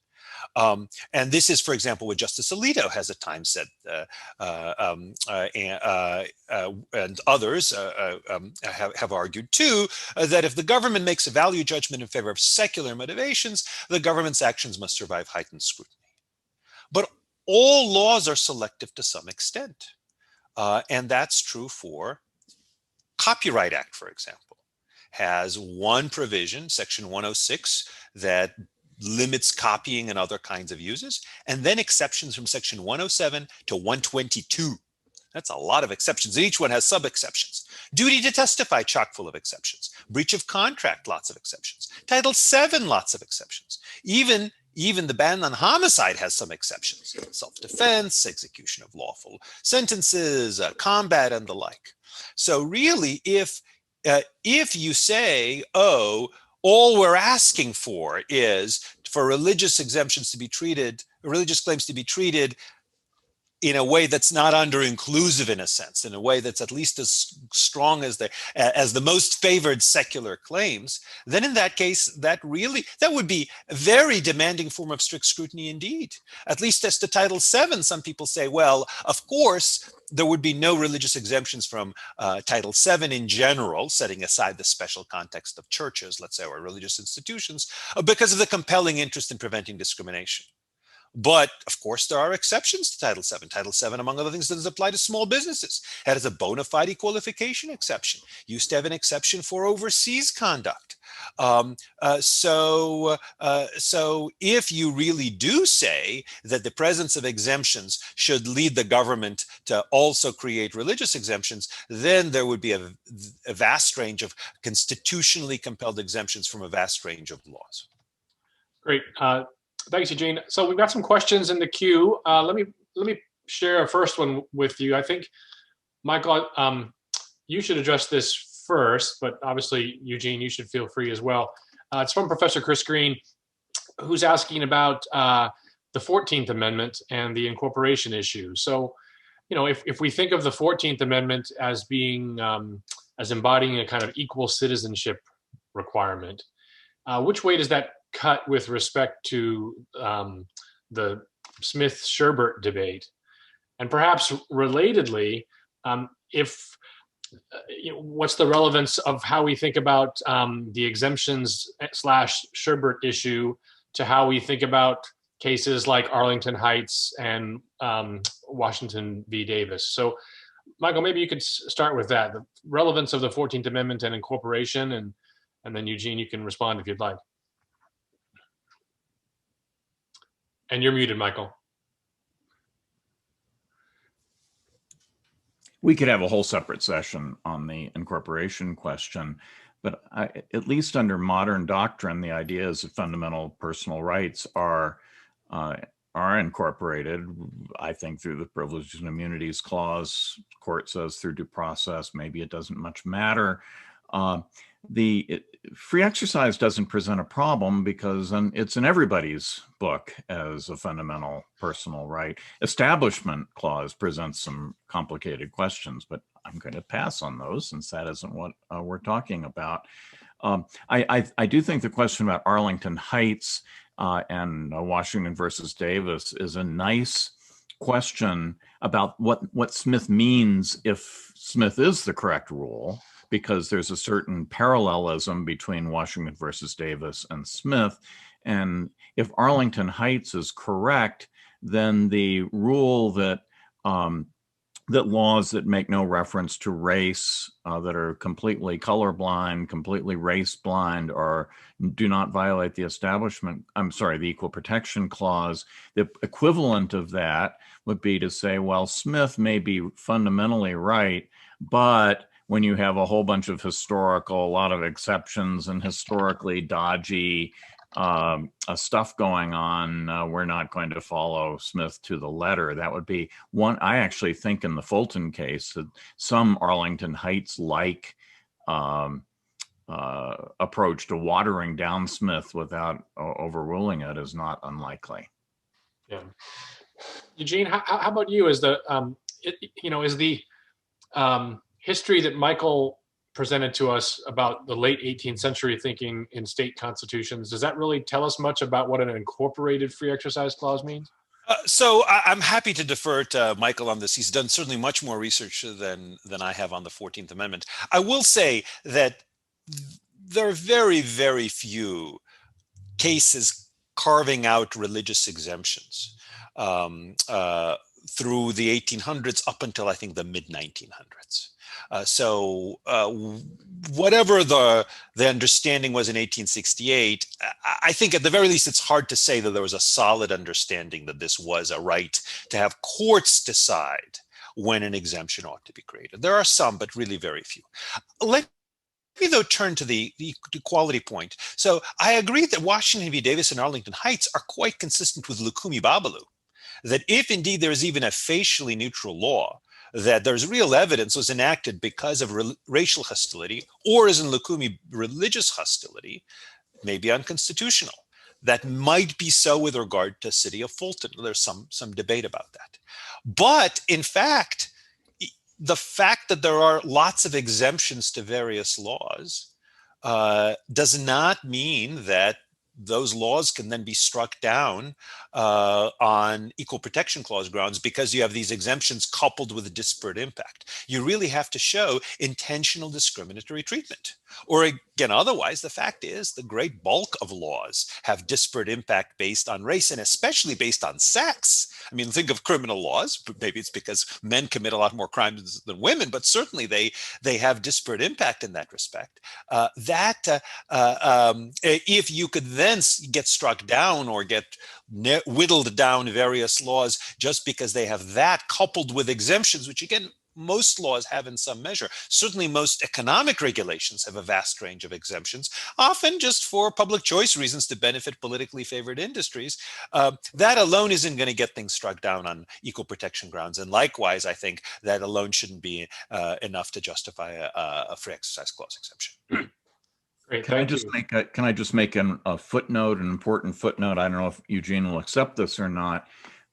And this is, for example, what Justice Alito has at times said, and others have argued too, that if the government makes a value judgment in favor of secular motivations, the government's actions must survive heightened scrutiny. But all laws are selective to some extent. And that's true for Copyright Act, for example, has one provision, Section 106, that limits copying and other kinds of uses, and then exceptions from Section 107 to 122. That's a lot of exceptions. Each one has sub-exceptions. Duty to testify, chock full of exceptions. Breach of contract, lots of exceptions. Title VII, lots of exceptions. Even the ban on homicide has some exceptions. Self-defense, execution of lawful sentences, combat, and the like. So really, if you say, oh, all we're asking for is for religious exemptions to be treated, religious claims to be treated in a way that's not under-inclusive in a sense, in a way that's at least as strong as the most favored secular claims, then in that case, that would be a very demanding form of strict scrutiny indeed. At least as to Title VII, some people say, well, of course, there would be no religious exemptions from Title VII in general, setting aside the special context of churches, let's say, or religious institutions, because of the compelling interest in preventing discrimination. But of course, there are exceptions to Title VII. Title VII, among other things, does apply to small businesses. It has a bona fide qualification exception. Used to have an exception for overseas conduct. So if you really do say that the presence of exemptions should lead the government to also create religious exemptions, then there would be a vast range of constitutionally compelled exemptions from a vast range of laws. Great. Thanks, Eugene. So we've got some questions in the queue. Let me share a first one with you. I think, Michael, you should address this first, but obviously, Eugene, you should feel free as well. It's from Professor Chris Green, who's asking about the 14th Amendment and the incorporation issue. So, if we think of the 14th Amendment as being, as embodying a kind of equal citizenship requirement, which way does that cut with respect to the Smith-Sherbert debate? And perhaps relatedly, what's the relevance of how we think about the exemptions / Sherbert issue to how we think about cases like Arlington Heights and Washington v. Davis? So, Michael, maybe you could start with that, the relevance of the 14th Amendment and incorporation, and then Eugene, you can respond if you'd like. And you're muted, Michael. We could have a whole separate session on the incorporation question, but at least under modern doctrine, the idea is that fundamental personal rights are incorporated, I think, through the Privileges and Immunities Clause. Court says through due process. Maybe it doesn't much matter. Free exercise doesn't present a problem because it's in everybody's book as a fundamental personal right. Establishment Clause presents some complicated questions, but I'm going to pass on those since that isn't what we're talking about. I do think the question about Arlington Heights and Washington versus Davis is a nice question about what Smith means if Smith is the correct rule, because there's a certain parallelism between Washington versus Davis and Smith. And if Arlington Heights is correct, then the rule that that laws that make no reference to race, that are completely colorblind, completely race blind, or do not violate the the Equal Protection Clause, the equivalent of that would be to say, well, Smith may be fundamentally right, but when you have a whole bunch of a lot of exceptions and historically dodgy stuff going on, we're not going to follow Smith to the letter. That would be one. I actually think in the Fulton case that some Arlington Heights-like approach to watering down Smith without overruling it is not unlikely. Yeah. Eugene, how about you? Is the history that Michael presented to us about the late 18th century thinking in state constitutions, does that really tell us much about what an incorporated free exercise clause means? So I'm happy to defer to Michael on this. He's done certainly much more research than I have on the 14th Amendment. I will say that there are very, very few cases carving out religious exemptions through the 1800s up until I think the mid 1900s. Whatever the understanding was in 1868, I think at the very least it's hard to say that there was a solid understanding that this was a right to have courts decide when an exemption ought to be created. There are some, but really very few. Let me, though, turn to the equality point. So I agree that Washington v. Davis and Arlington Heights are quite consistent with Lukumi Babalu, that if indeed there is even a facially neutral law, that there's real evidence was enacted because of racial hostility, or as in Lukumi, religious hostility, may be unconstitutional. That might be so with regard to the city of Fulton. There's some debate about that. But in fact, the fact that there are lots of exemptions to various laws does not mean that those laws can then be struck down on Equal Protection Clause grounds because you have these exemptions coupled with a disparate impact. You really have to show intentional discriminatory treatment. Or again, otherwise, the fact is the great bulk of laws have disparate impact based on race and especially based on sex. I mean, think of criminal laws. Maybe it's because men commit a lot more crimes than women, but certainly they have disparate impact in that respect. If you could then get struck down or get whittled down various laws just because they have that coupled with exemptions, which again, most laws have in some measure. Certainly most economic regulations have a vast range of exemptions, often just for public choice reasons to benefit politically favored industries. That alone isn't going to get things struck down on equal protection grounds. And likewise, I think that alone shouldn't be enough to justify a free exercise clause exemption. Great, can I just make a footnote, an important footnote? I don't know if Eugene will accept this or not,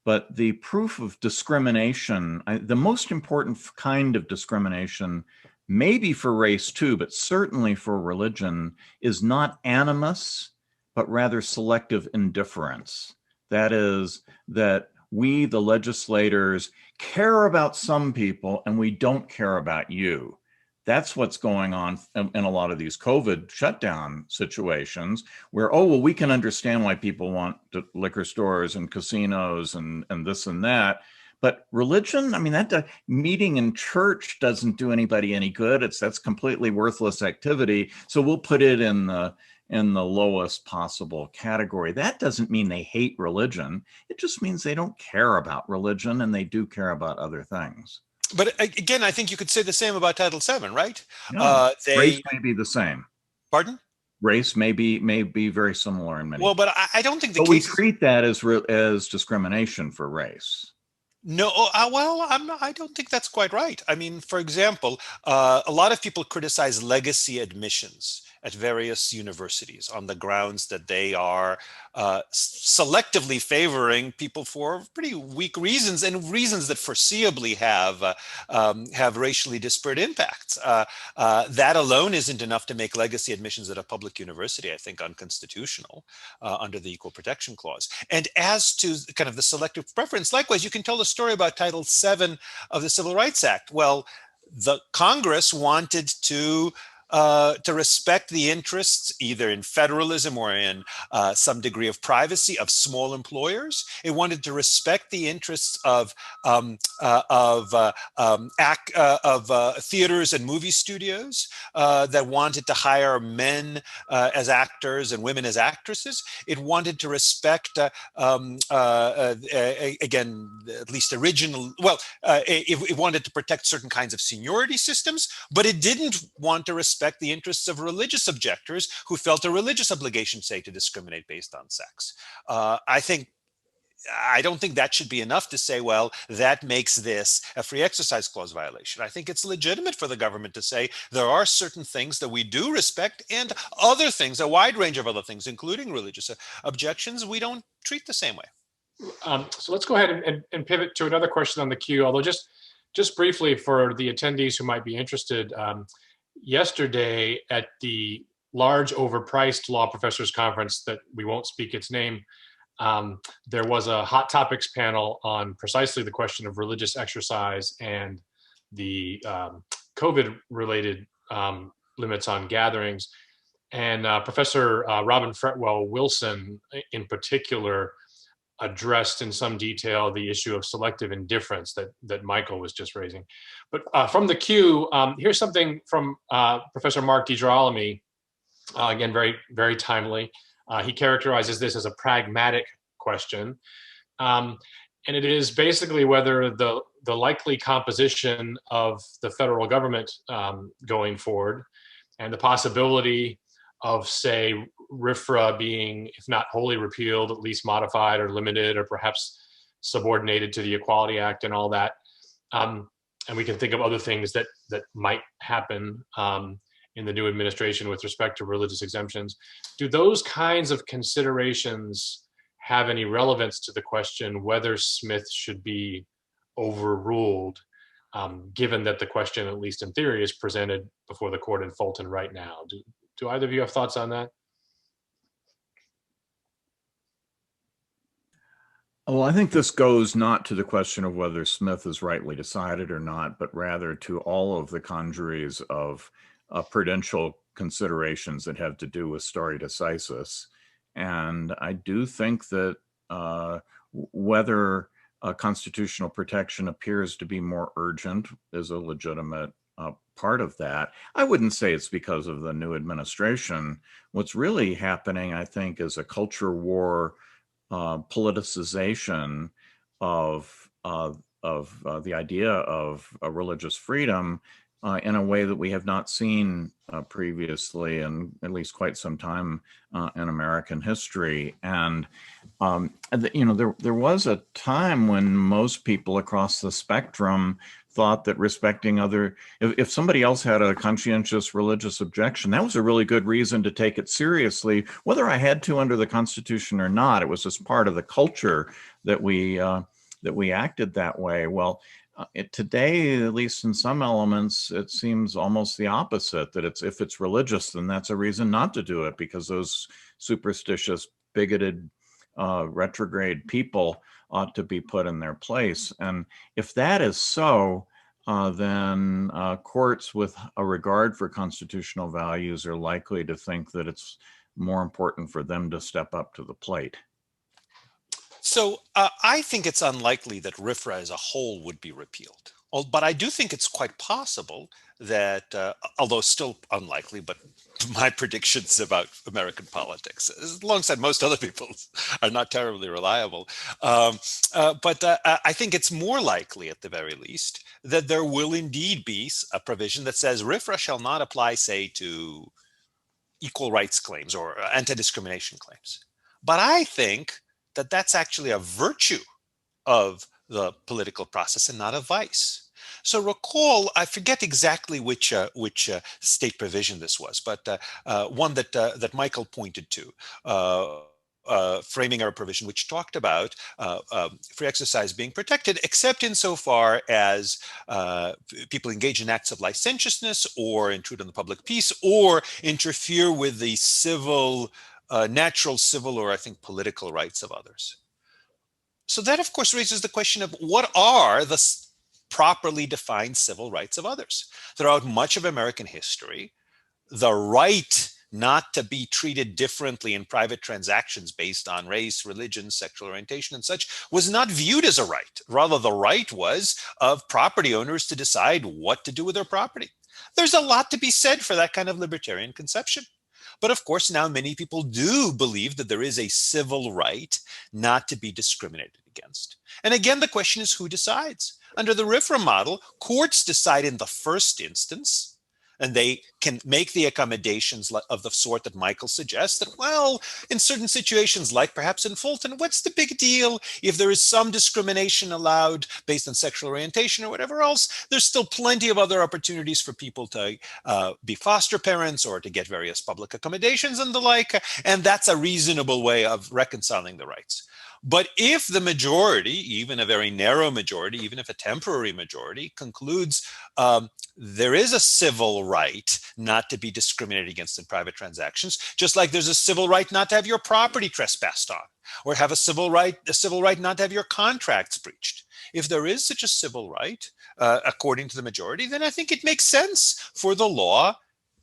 but the proof of discrimination, the most important kind of discrimination, maybe for race too, but certainly for religion, is not animus, but rather selective indifference. That is, that we, the legislators, care about some people and we don't care about you. That's what's going on in a lot of these COVID shutdown situations where, oh, well, we can understand why people want liquor stores and casinos and this and that. But religion, I mean, that meeting in church doesn't do anybody any good. That's completely worthless activity. So we'll put it in the in the lowest possible category. That doesn't mean they hate religion. It just means they don't care about religion, and they do care about other things. But again, I think you could say the same about Title VII, right? No, race may be the same. Pardon? Race may be very similar in many. Well, but I don't think the but we case treat that as discrimination for race. No, well, I don't think that's quite right. I mean, for example, a lot of people criticize legacy admissions at various universities on the grounds that they are selectively favoring people for pretty weak reasons, and reasons that foreseeably have racially disparate impacts. That alone isn't enough to make legacy admissions at a public university, I think, unconstitutional under the Equal Protection Clause. And as to kind of the selective preference, likewise, you can tell the story about Title VII of the Civil Rights Act. Well, the Congress wanted to respect the interests, either in federalism or in some degree of privacy, of small employers. It wanted to respect the interests of theaters and movie studios that wanted to hire men as actors and women as actresses. It wanted to respect, again, at least original. Well, it wanted to protect certain kinds of seniority systems, but it didn't want to respect the interests of religious objectors who felt a religious obligation, say, to discriminate based on sex. I don't think that should be enough to say, well, that makes this a free exercise clause violation. I think it's legitimate for the government to say there are certain things that we do respect, and other things, a wide range of other things, including religious objections, we don't treat the same way. So let's go ahead and pivot to another question on the queue, although just briefly for the attendees who might be interested. Yesterday at the large overpriced law professors conference that we won't speak its name, there was a hot topics panel on precisely the question of religious exercise and the COVID related limits on gatherings. And Professor Robin Fretwell Wilson in particular addressed in some detail the issue of selective indifference that Michael was just raising. But from the queue, here's something from Professor Mark DiGirolamo, again, very, very timely. He characterizes this as a pragmatic question. And it is basically whether the likely composition of the federal government going forward and the possibility of, say, RFRA being, if not wholly repealed, at least modified or limited or perhaps subordinated to the Equality Act and all that. And we can think of other things that might happen in the new administration with respect to religious exemptions. Do those kinds of considerations have any relevance to the question whether Smith should be overruled, given that the question, at least in theory, is presented before the court in Fulton right now? Do either of you have thoughts on that? Well, I think this goes not to the question of whether Smith is rightly decided or not, but rather to all of the congeries of prudential considerations that have to do with stare decisis. And I do think that whether constitutional protection appears to be more urgent is a legitimate part of that. I wouldn't say it's because of the new administration. What's really happening, I think, is a culture war politicization of the idea of religious freedom in a way that we have not seen previously in at least quite some time in American history. And there was a time when most people across the spectrum thought that respecting if somebody else had a conscientious religious objection, that was a really good reason to take it seriously, whether I had to under the Constitution or not. It was just part of the culture that we acted that way. Well, today, at least in some elements, it seems almost the opposite, that if it's religious, then that's a reason not to do it, because those superstitious, bigoted, retrograde people ought to be put in their place. And if that is so, then courts with a regard for constitutional values are likely to think that it's more important for them to step up to the plate. So I think it's unlikely that RFRA as a whole would be repealed. But I do think it's quite possible that, although still unlikely, but my predictions about American politics, alongside most other people's, are not terribly reliable. But I think it's more likely, at the very least, that there will indeed be a provision that says RFRA shall not apply, say, to equal rights claims or anti-discrimination claims. But I think that that's actually a virtue of the political process and not a vice. So recall, I forget exactly which state provision this was, but one that Michael pointed to, framing our provision, which talked about free exercise being protected, except insofar as people engage in acts of licentiousness or intrude on the public peace or interfere with the natural civil, or I think political rights of others. So that, of course, raises the question of what are the properly defined civil rights of others? Throughout much of American history, the right not to be treated differently in private transactions based on race, religion, sexual orientation, and such was not viewed as a right. Rather, the right was of property owners to decide what to do with their property. There's a lot to be said for that kind of libertarian conception. But of course, now many people do believe that there is a civil right not to be discriminated against. And again, the question is who decides? Under the RFRA model, courts decide in the first instance, and they can make the accommodations of the sort that Michael suggests that, well, in certain situations, like perhaps in Fulton, what's the big deal if there is some discrimination allowed based on sexual orientation or whatever else? There's still plenty of other opportunities for people to be foster parents or to get various public accommodations and the like, and that's a reasonable way of reconciling the rights. But if the majority, even a very narrow majority, even if a temporary majority, concludes there is a civil right not to be discriminated against in private transactions, just like there's a civil right not to have your property trespassed on, or have a civil right not to have your contracts breached. If there is such a civil right, according to the majority, then I think it makes sense for the law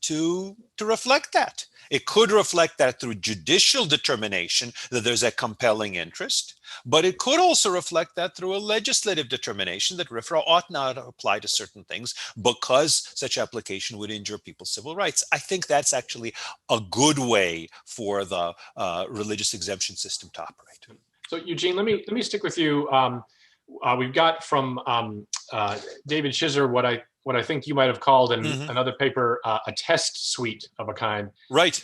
to reflect that. It could reflect that through judicial determination that there's a compelling interest, but it could also reflect that through a legislative determination that RFRA ought not apply to certain things because such application would injure people's civil rights. I think that's actually a good way for the religious exemption system to operate. So Eugene, let me stick with you. We've got from David Shizer what I think you might have called in another paper a test suite of a kind. Right.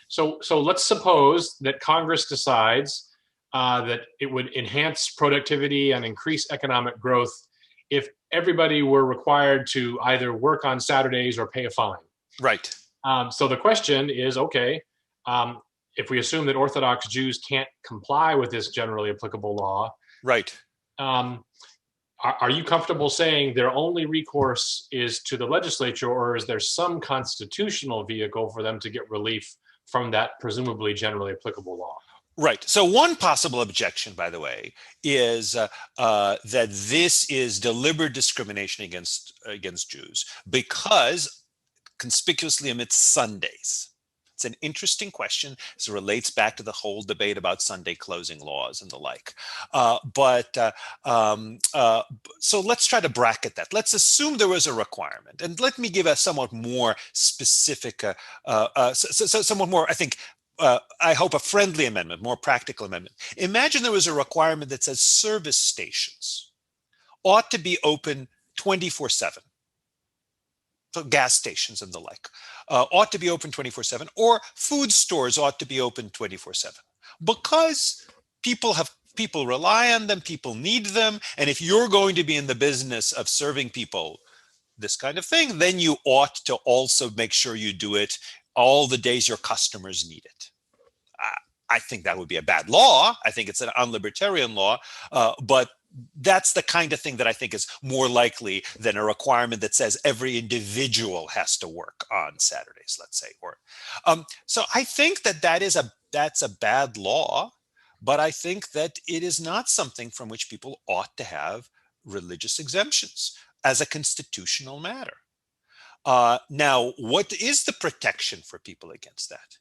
So let's suppose that Congress decides that it would enhance productivity and increase economic growth if everybody were required to either work on Saturdays or pay a fine. Right. So the question is, okay, if we assume that Orthodox Jews can't comply with this generally applicable law, right. Are you comfortable saying their only recourse is to the legislature, or is there some constitutional vehicle for them to get relief from that presumably generally applicable law? Right. So one possible objection, by the way, is that this is deliberate discrimination against Jews because conspicuously omits Sundays. It's an interesting question. This relates back to the whole debate about Sunday closing laws and the like. So let's try to bracket that. Let's assume there was a requirement. And let me give a somewhat more specific, somewhat more, I think, I hope a friendly amendment, more practical amendment. Imagine there was a requirement that says service stations ought to be open 24/7. So gas stations and the like ought to be open 24/7, or food stores ought to be open 24/7, because people rely on them, people need them, and if you're going to be in the business of serving people this kind of thing, then you ought to also make sure you do it all the days your customers need it. I think that would be a bad law. I think it's an unlibertarian law, but that's the kind of thing that I think is more likely than a requirement that says every individual has to work on Saturdays, let's say. So I think that's a bad law, but I think that it is not something from which people ought to have religious exemptions as a constitutional matter. Now, what is the protection for people against that?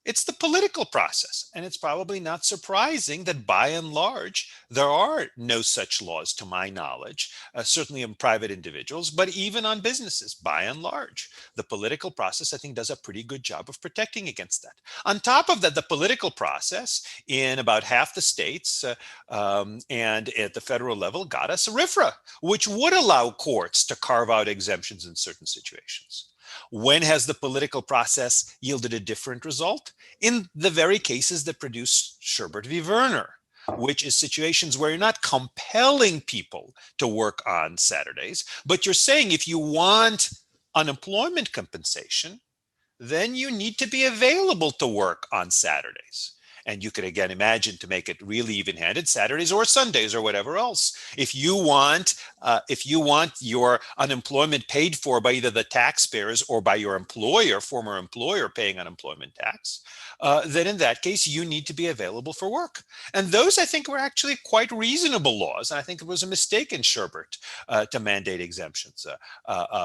It's the political process. And it's probably not surprising that by and large, there are no such laws to my knowledge, certainly in private individuals, but even on businesses by and large. The political process, I think, does a pretty good job of protecting against that. On top of that, the political process in about half the states and at the federal level got us RFRA, which would allow courts to carve out exemptions in certain situations. When has the political process yielded a different result? In the very cases that produce Sherbert v. Werner, which is situations where you're not compelling people to work on Saturdays, but you're saying if you want unemployment compensation, then you need to be available to work on Saturdays. And you could again imagine, to make it really even-handed, Saturdays or Sundays or whatever else. If you want your unemployment paid for by either the taxpayers or by your employer, former employer, paying unemployment tax, then in that case you need to be available for work. And those, I think, were actually quite reasonable laws. And I think it was a mistake in Sherbert to mandate exemptions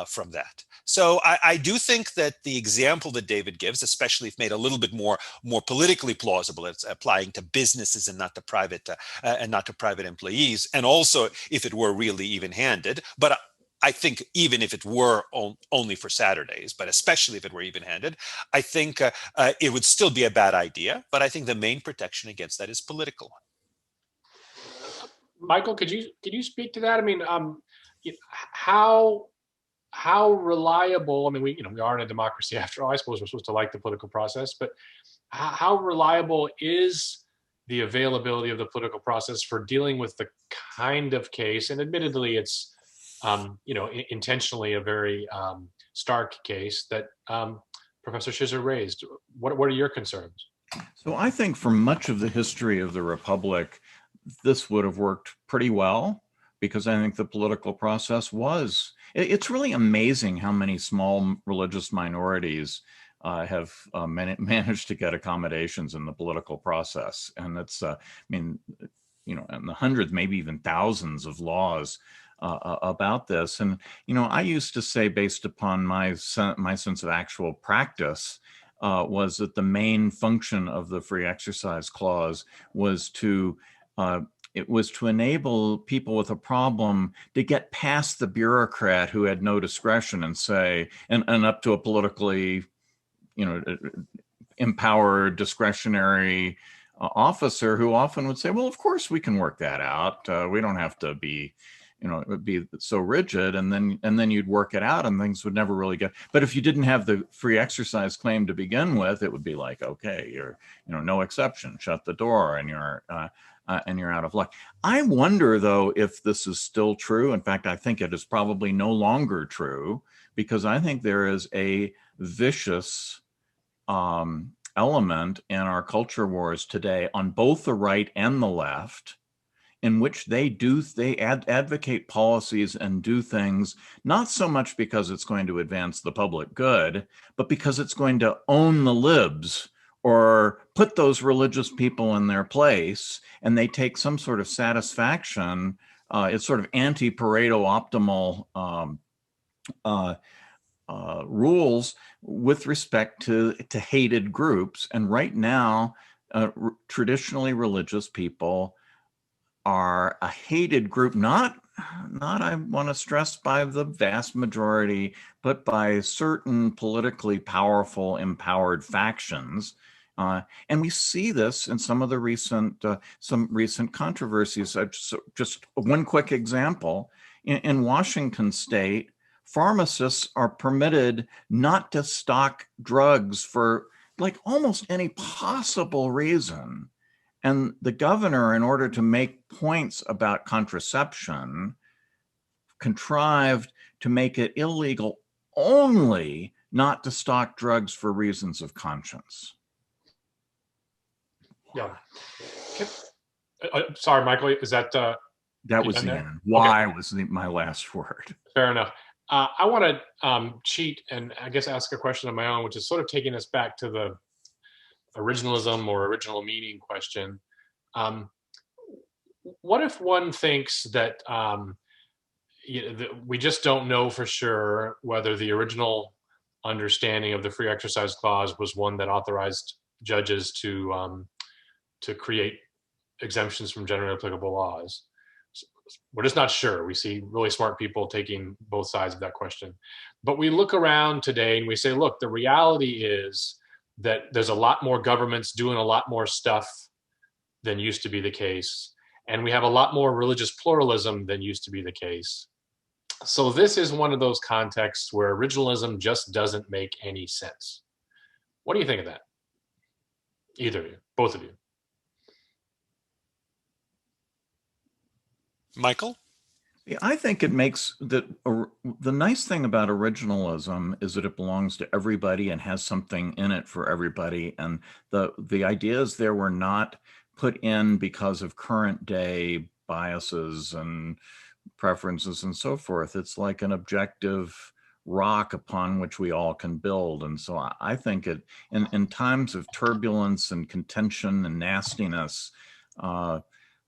from that. So I do think that the example that David gives, especially if made a little bit more politically plausible, it's applying to businesses and not to private employees, and also if it were really even-handed. But I think even if it were only for Saturdays, but especially if it were even-handed, I think it would still be a bad idea. But I think the main protection against that is political. Michael, could you speak to that? I mean, how reliable? I mean, we are in a democracy after all. I suppose we're supposed to like the political process, but how reliable is the availability of the political process for dealing with the kind of case? And admittedly, it's intentionally a very stark case that Professor Shizer raised. What are your concerns? So I think for much of the history of the Republic, this would have worked pretty well, because I think the political process was. It's really amazing how many small religious minorities have managed to get accommodations in the political process. And it's, in the hundreds, maybe even thousands of laws about this. And, I used to say, based upon my sense of actual practice, was that the main function of the Free Exercise Clause was to enable people with a problem to get past the bureaucrat who had no discretion and say, and up to a politically, empowered, discretionary officer who often would say, well, of course we can work that out. We don't have to be, be so rigid. And then you'd work it out and things would never really get. But if you didn't have the free exercise claim to begin with, it would be like, okay, you're, no exception, shut the door, and you're out of luck. I wonder, though, if this is still true. In fact, I think it is probably no longer true, because I think there is a vicious element in our culture wars today on both the right and the left, in which they advocate policies and do things not so much because it's going to advance the public good, but because it's going to own the libs or put those religious people in their place, and they take some sort of satisfaction. It's sort of anti-Pareto optimal rules with respect to hated groups. And right now, traditionally religious people are a hated group, not I want to stress by the vast majority, but by certain politically powerful, empowered factions. And we see this in some of the recent controversies. Just one quick example: in Washington State, pharmacists are permitted not to stock drugs for like almost any possible reason. And the governor, in order to make points about contraception, contrived to make it illegal only not to stock drugs for reasons of conscience. Yeah. Sorry, Michael, is that... that was the end. Why was my last word. Fair enough. I want to cheat and I guess ask a question of my own, which is sort of taking us back to the originalism or original meaning question. What if one thinks that we just don't know for sure whether the original understanding of the Free Exercise Clause was one that authorized judges to create exemptions from generally applicable laws. We're just not sure. We see really smart people taking both sides of that question. But we look around today and we say, look, the reality is that there's a lot more governments doing a lot more stuff than used to be the case. And we have a lot more religious pluralism than used to be the case. So this is one of those contexts where originalism just doesn't make any sense. What do you think of that? Either of you, both of you. Michael? Yeah, I think it makes that the nice thing about originalism is that it belongs to everybody and has something in it for everybody. And the ideas there were not put in because of current day biases and preferences and so forth. It's like an objective rock upon which we all can build. And so I think it, in times of turbulence and contention and nastiness,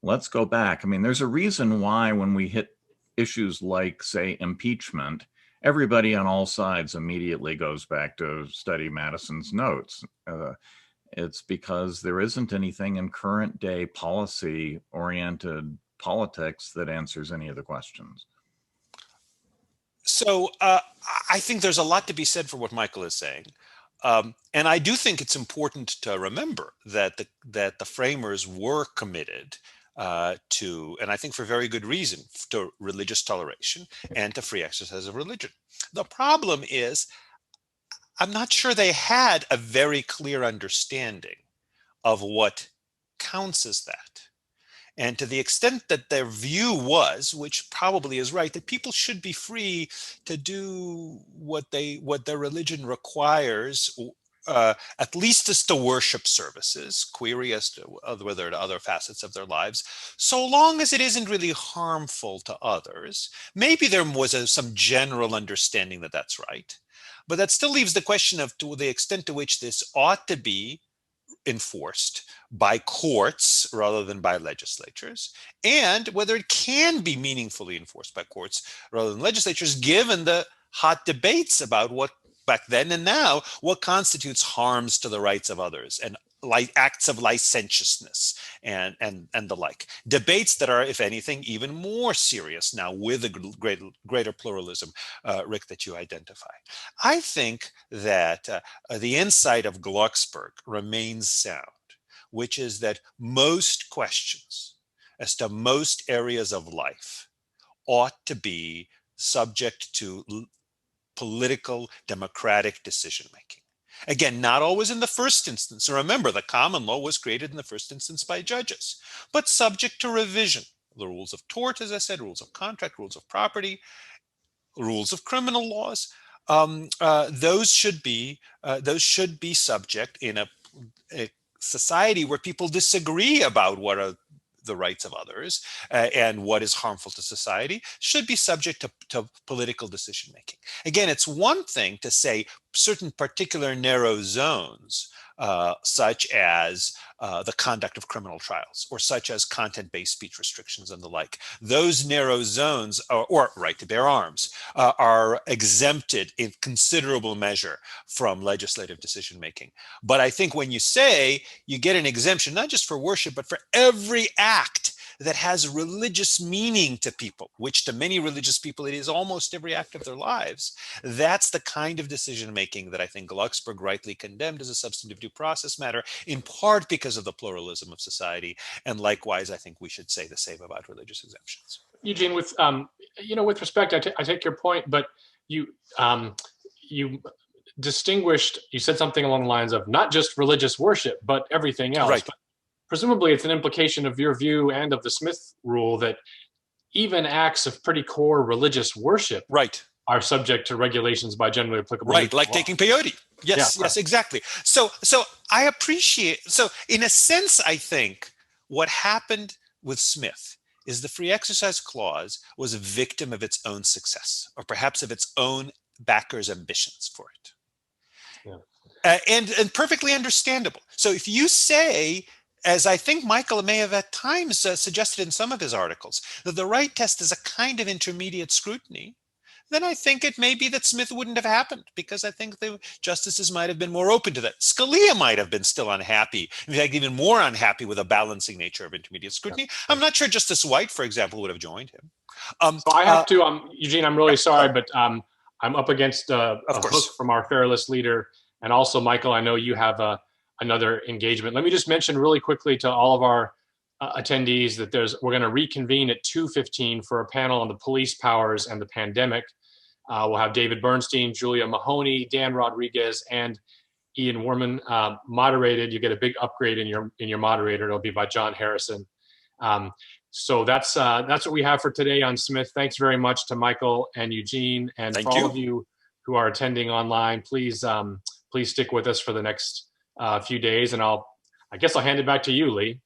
let's go back. I mean, there's a reason why when we hit issues like, say, impeachment, everybody on all sides immediately goes back to study Madison's notes. It's because there isn't anything in current day policy-oriented politics that answers any of the questions. So I think there's a lot to be said for what Michael is saying. And I do think it's important to remember that the framers were committed to, and I think for very good reason, to religious toleration and to free exercise of religion. The problem is, I'm not sure they had a very clear understanding of what counts as that. And to the extent that their view was, which probably is right, that people should be free to do what their religion requires, at least as to worship services, query as to whether to other facets of their lives, so long as it isn't really harmful to others. Maybe there was some general understanding that that's right, but that still leaves the question of to the extent to which this ought to be enforced by courts rather than by legislatures, and whether it can be meaningfully enforced by courts rather than legislatures, given the hot debates about what back then and now, what constitutes harms to the rights of others and acts of licentiousness and the like. Debates that are, if anything, even more serious now with the greater pluralism, Rick, that you identify. I think that the insight of Glucksberg remains sound, which is that most questions as to most areas of life ought to be subject to political democratic decision-making. Again, not always in the first instance. So remember, the common law was created in the first instance by judges, but subject to revision. The rules of tort, as I said, rules of contract, rules of property, rules of criminal laws, those should be subject in a society where people disagree about what are the rights of others and what is harmful to society, should be subject to political decision making. Again, it's one thing to say certain particular narrow zones, such as the conduct of criminal trials, or such as content-based speech restrictions and the like. Those narrow zones, or right to bear arms, are exempted in considerable measure from legislative decision-making. But I think when you say you get an exemption, not just for worship, but for every act that has religious meaning to people, which to many religious people, it is almost every act of their lives. That's the kind of decision-making that I think Glucksberg rightly condemned as a substantive due process matter, in part because of the pluralism of society. And likewise, I think we should say the same about religious exemptions. Eugene, with with respect, I take your point, but you distinguished, you said something along the lines of not just religious worship, but everything else. Right. But presumably it's an implication of your view and of the Smith rule that even acts of pretty core religious worship are subject to regulations by generally applicable right, like law. taking peyote. Yes, yes, exactly. So I appreciate, so in a sense, I think what happened with Smith is the free exercise clause was a victim of its own success, or perhaps of its own backers' ambitions for it. Yeah. And perfectly understandable. So if you say, as I think Michael may have at times suggested in some of his articles, that the right test is a kind of intermediate scrutiny, then I think it may be that Smith wouldn't have happened, because I think the justices might have been more open to that. Scalia might have been still unhappy, in fact, even more unhappy with a balancing nature of intermediate scrutiny. I'm not sure Justice White, for example, would have joined him. So I have to, Eugene, I'm really sorry, but I'm up against a course. hook from our Federalist leader. And also, Michael, I know you have another engagement. Let me just mention really quickly to all of our attendees that we're going to reconvene at 2:15 for a panel on the police powers and the pandemic. We'll have David Bernstein, Julia Mahoney, Dan Rodriguez, and Ian Warman moderated. You get a big upgrade in your moderator. It'll be by John Harrison. So that's what we have for today on Smith. Thanks very much to Michael and Eugene, and for all of you who are attending online. Please stick with us for the next few days, and I guess I'll hand it back to you, Lee.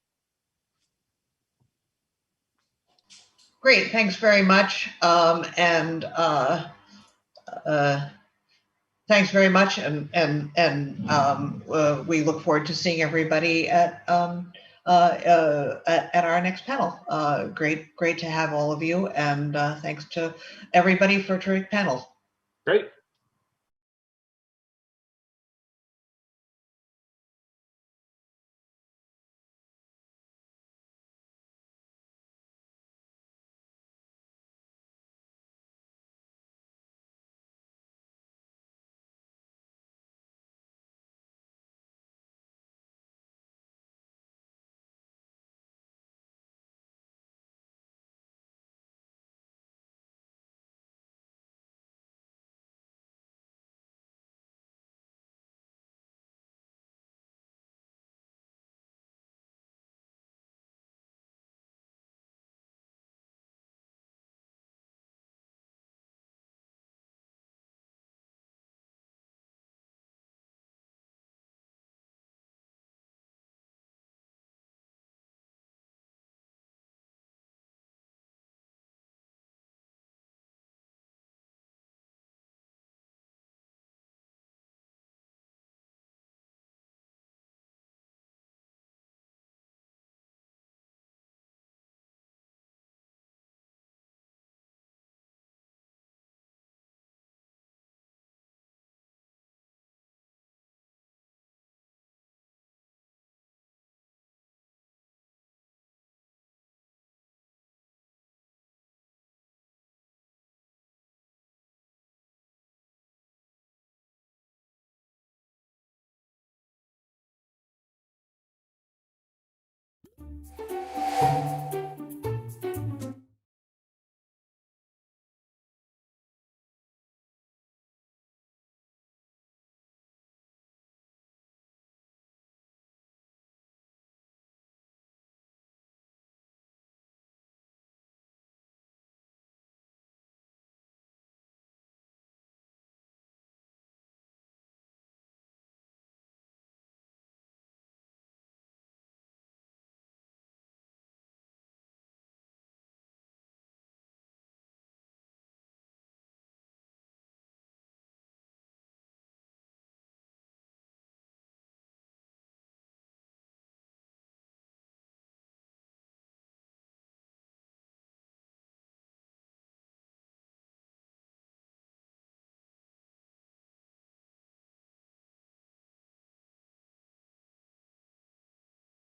Great, thanks very much, thanks very much, and we look forward to seeing everybody at our next panel. Great to have all of you, and thanks to everybody for a terrific panel. Great.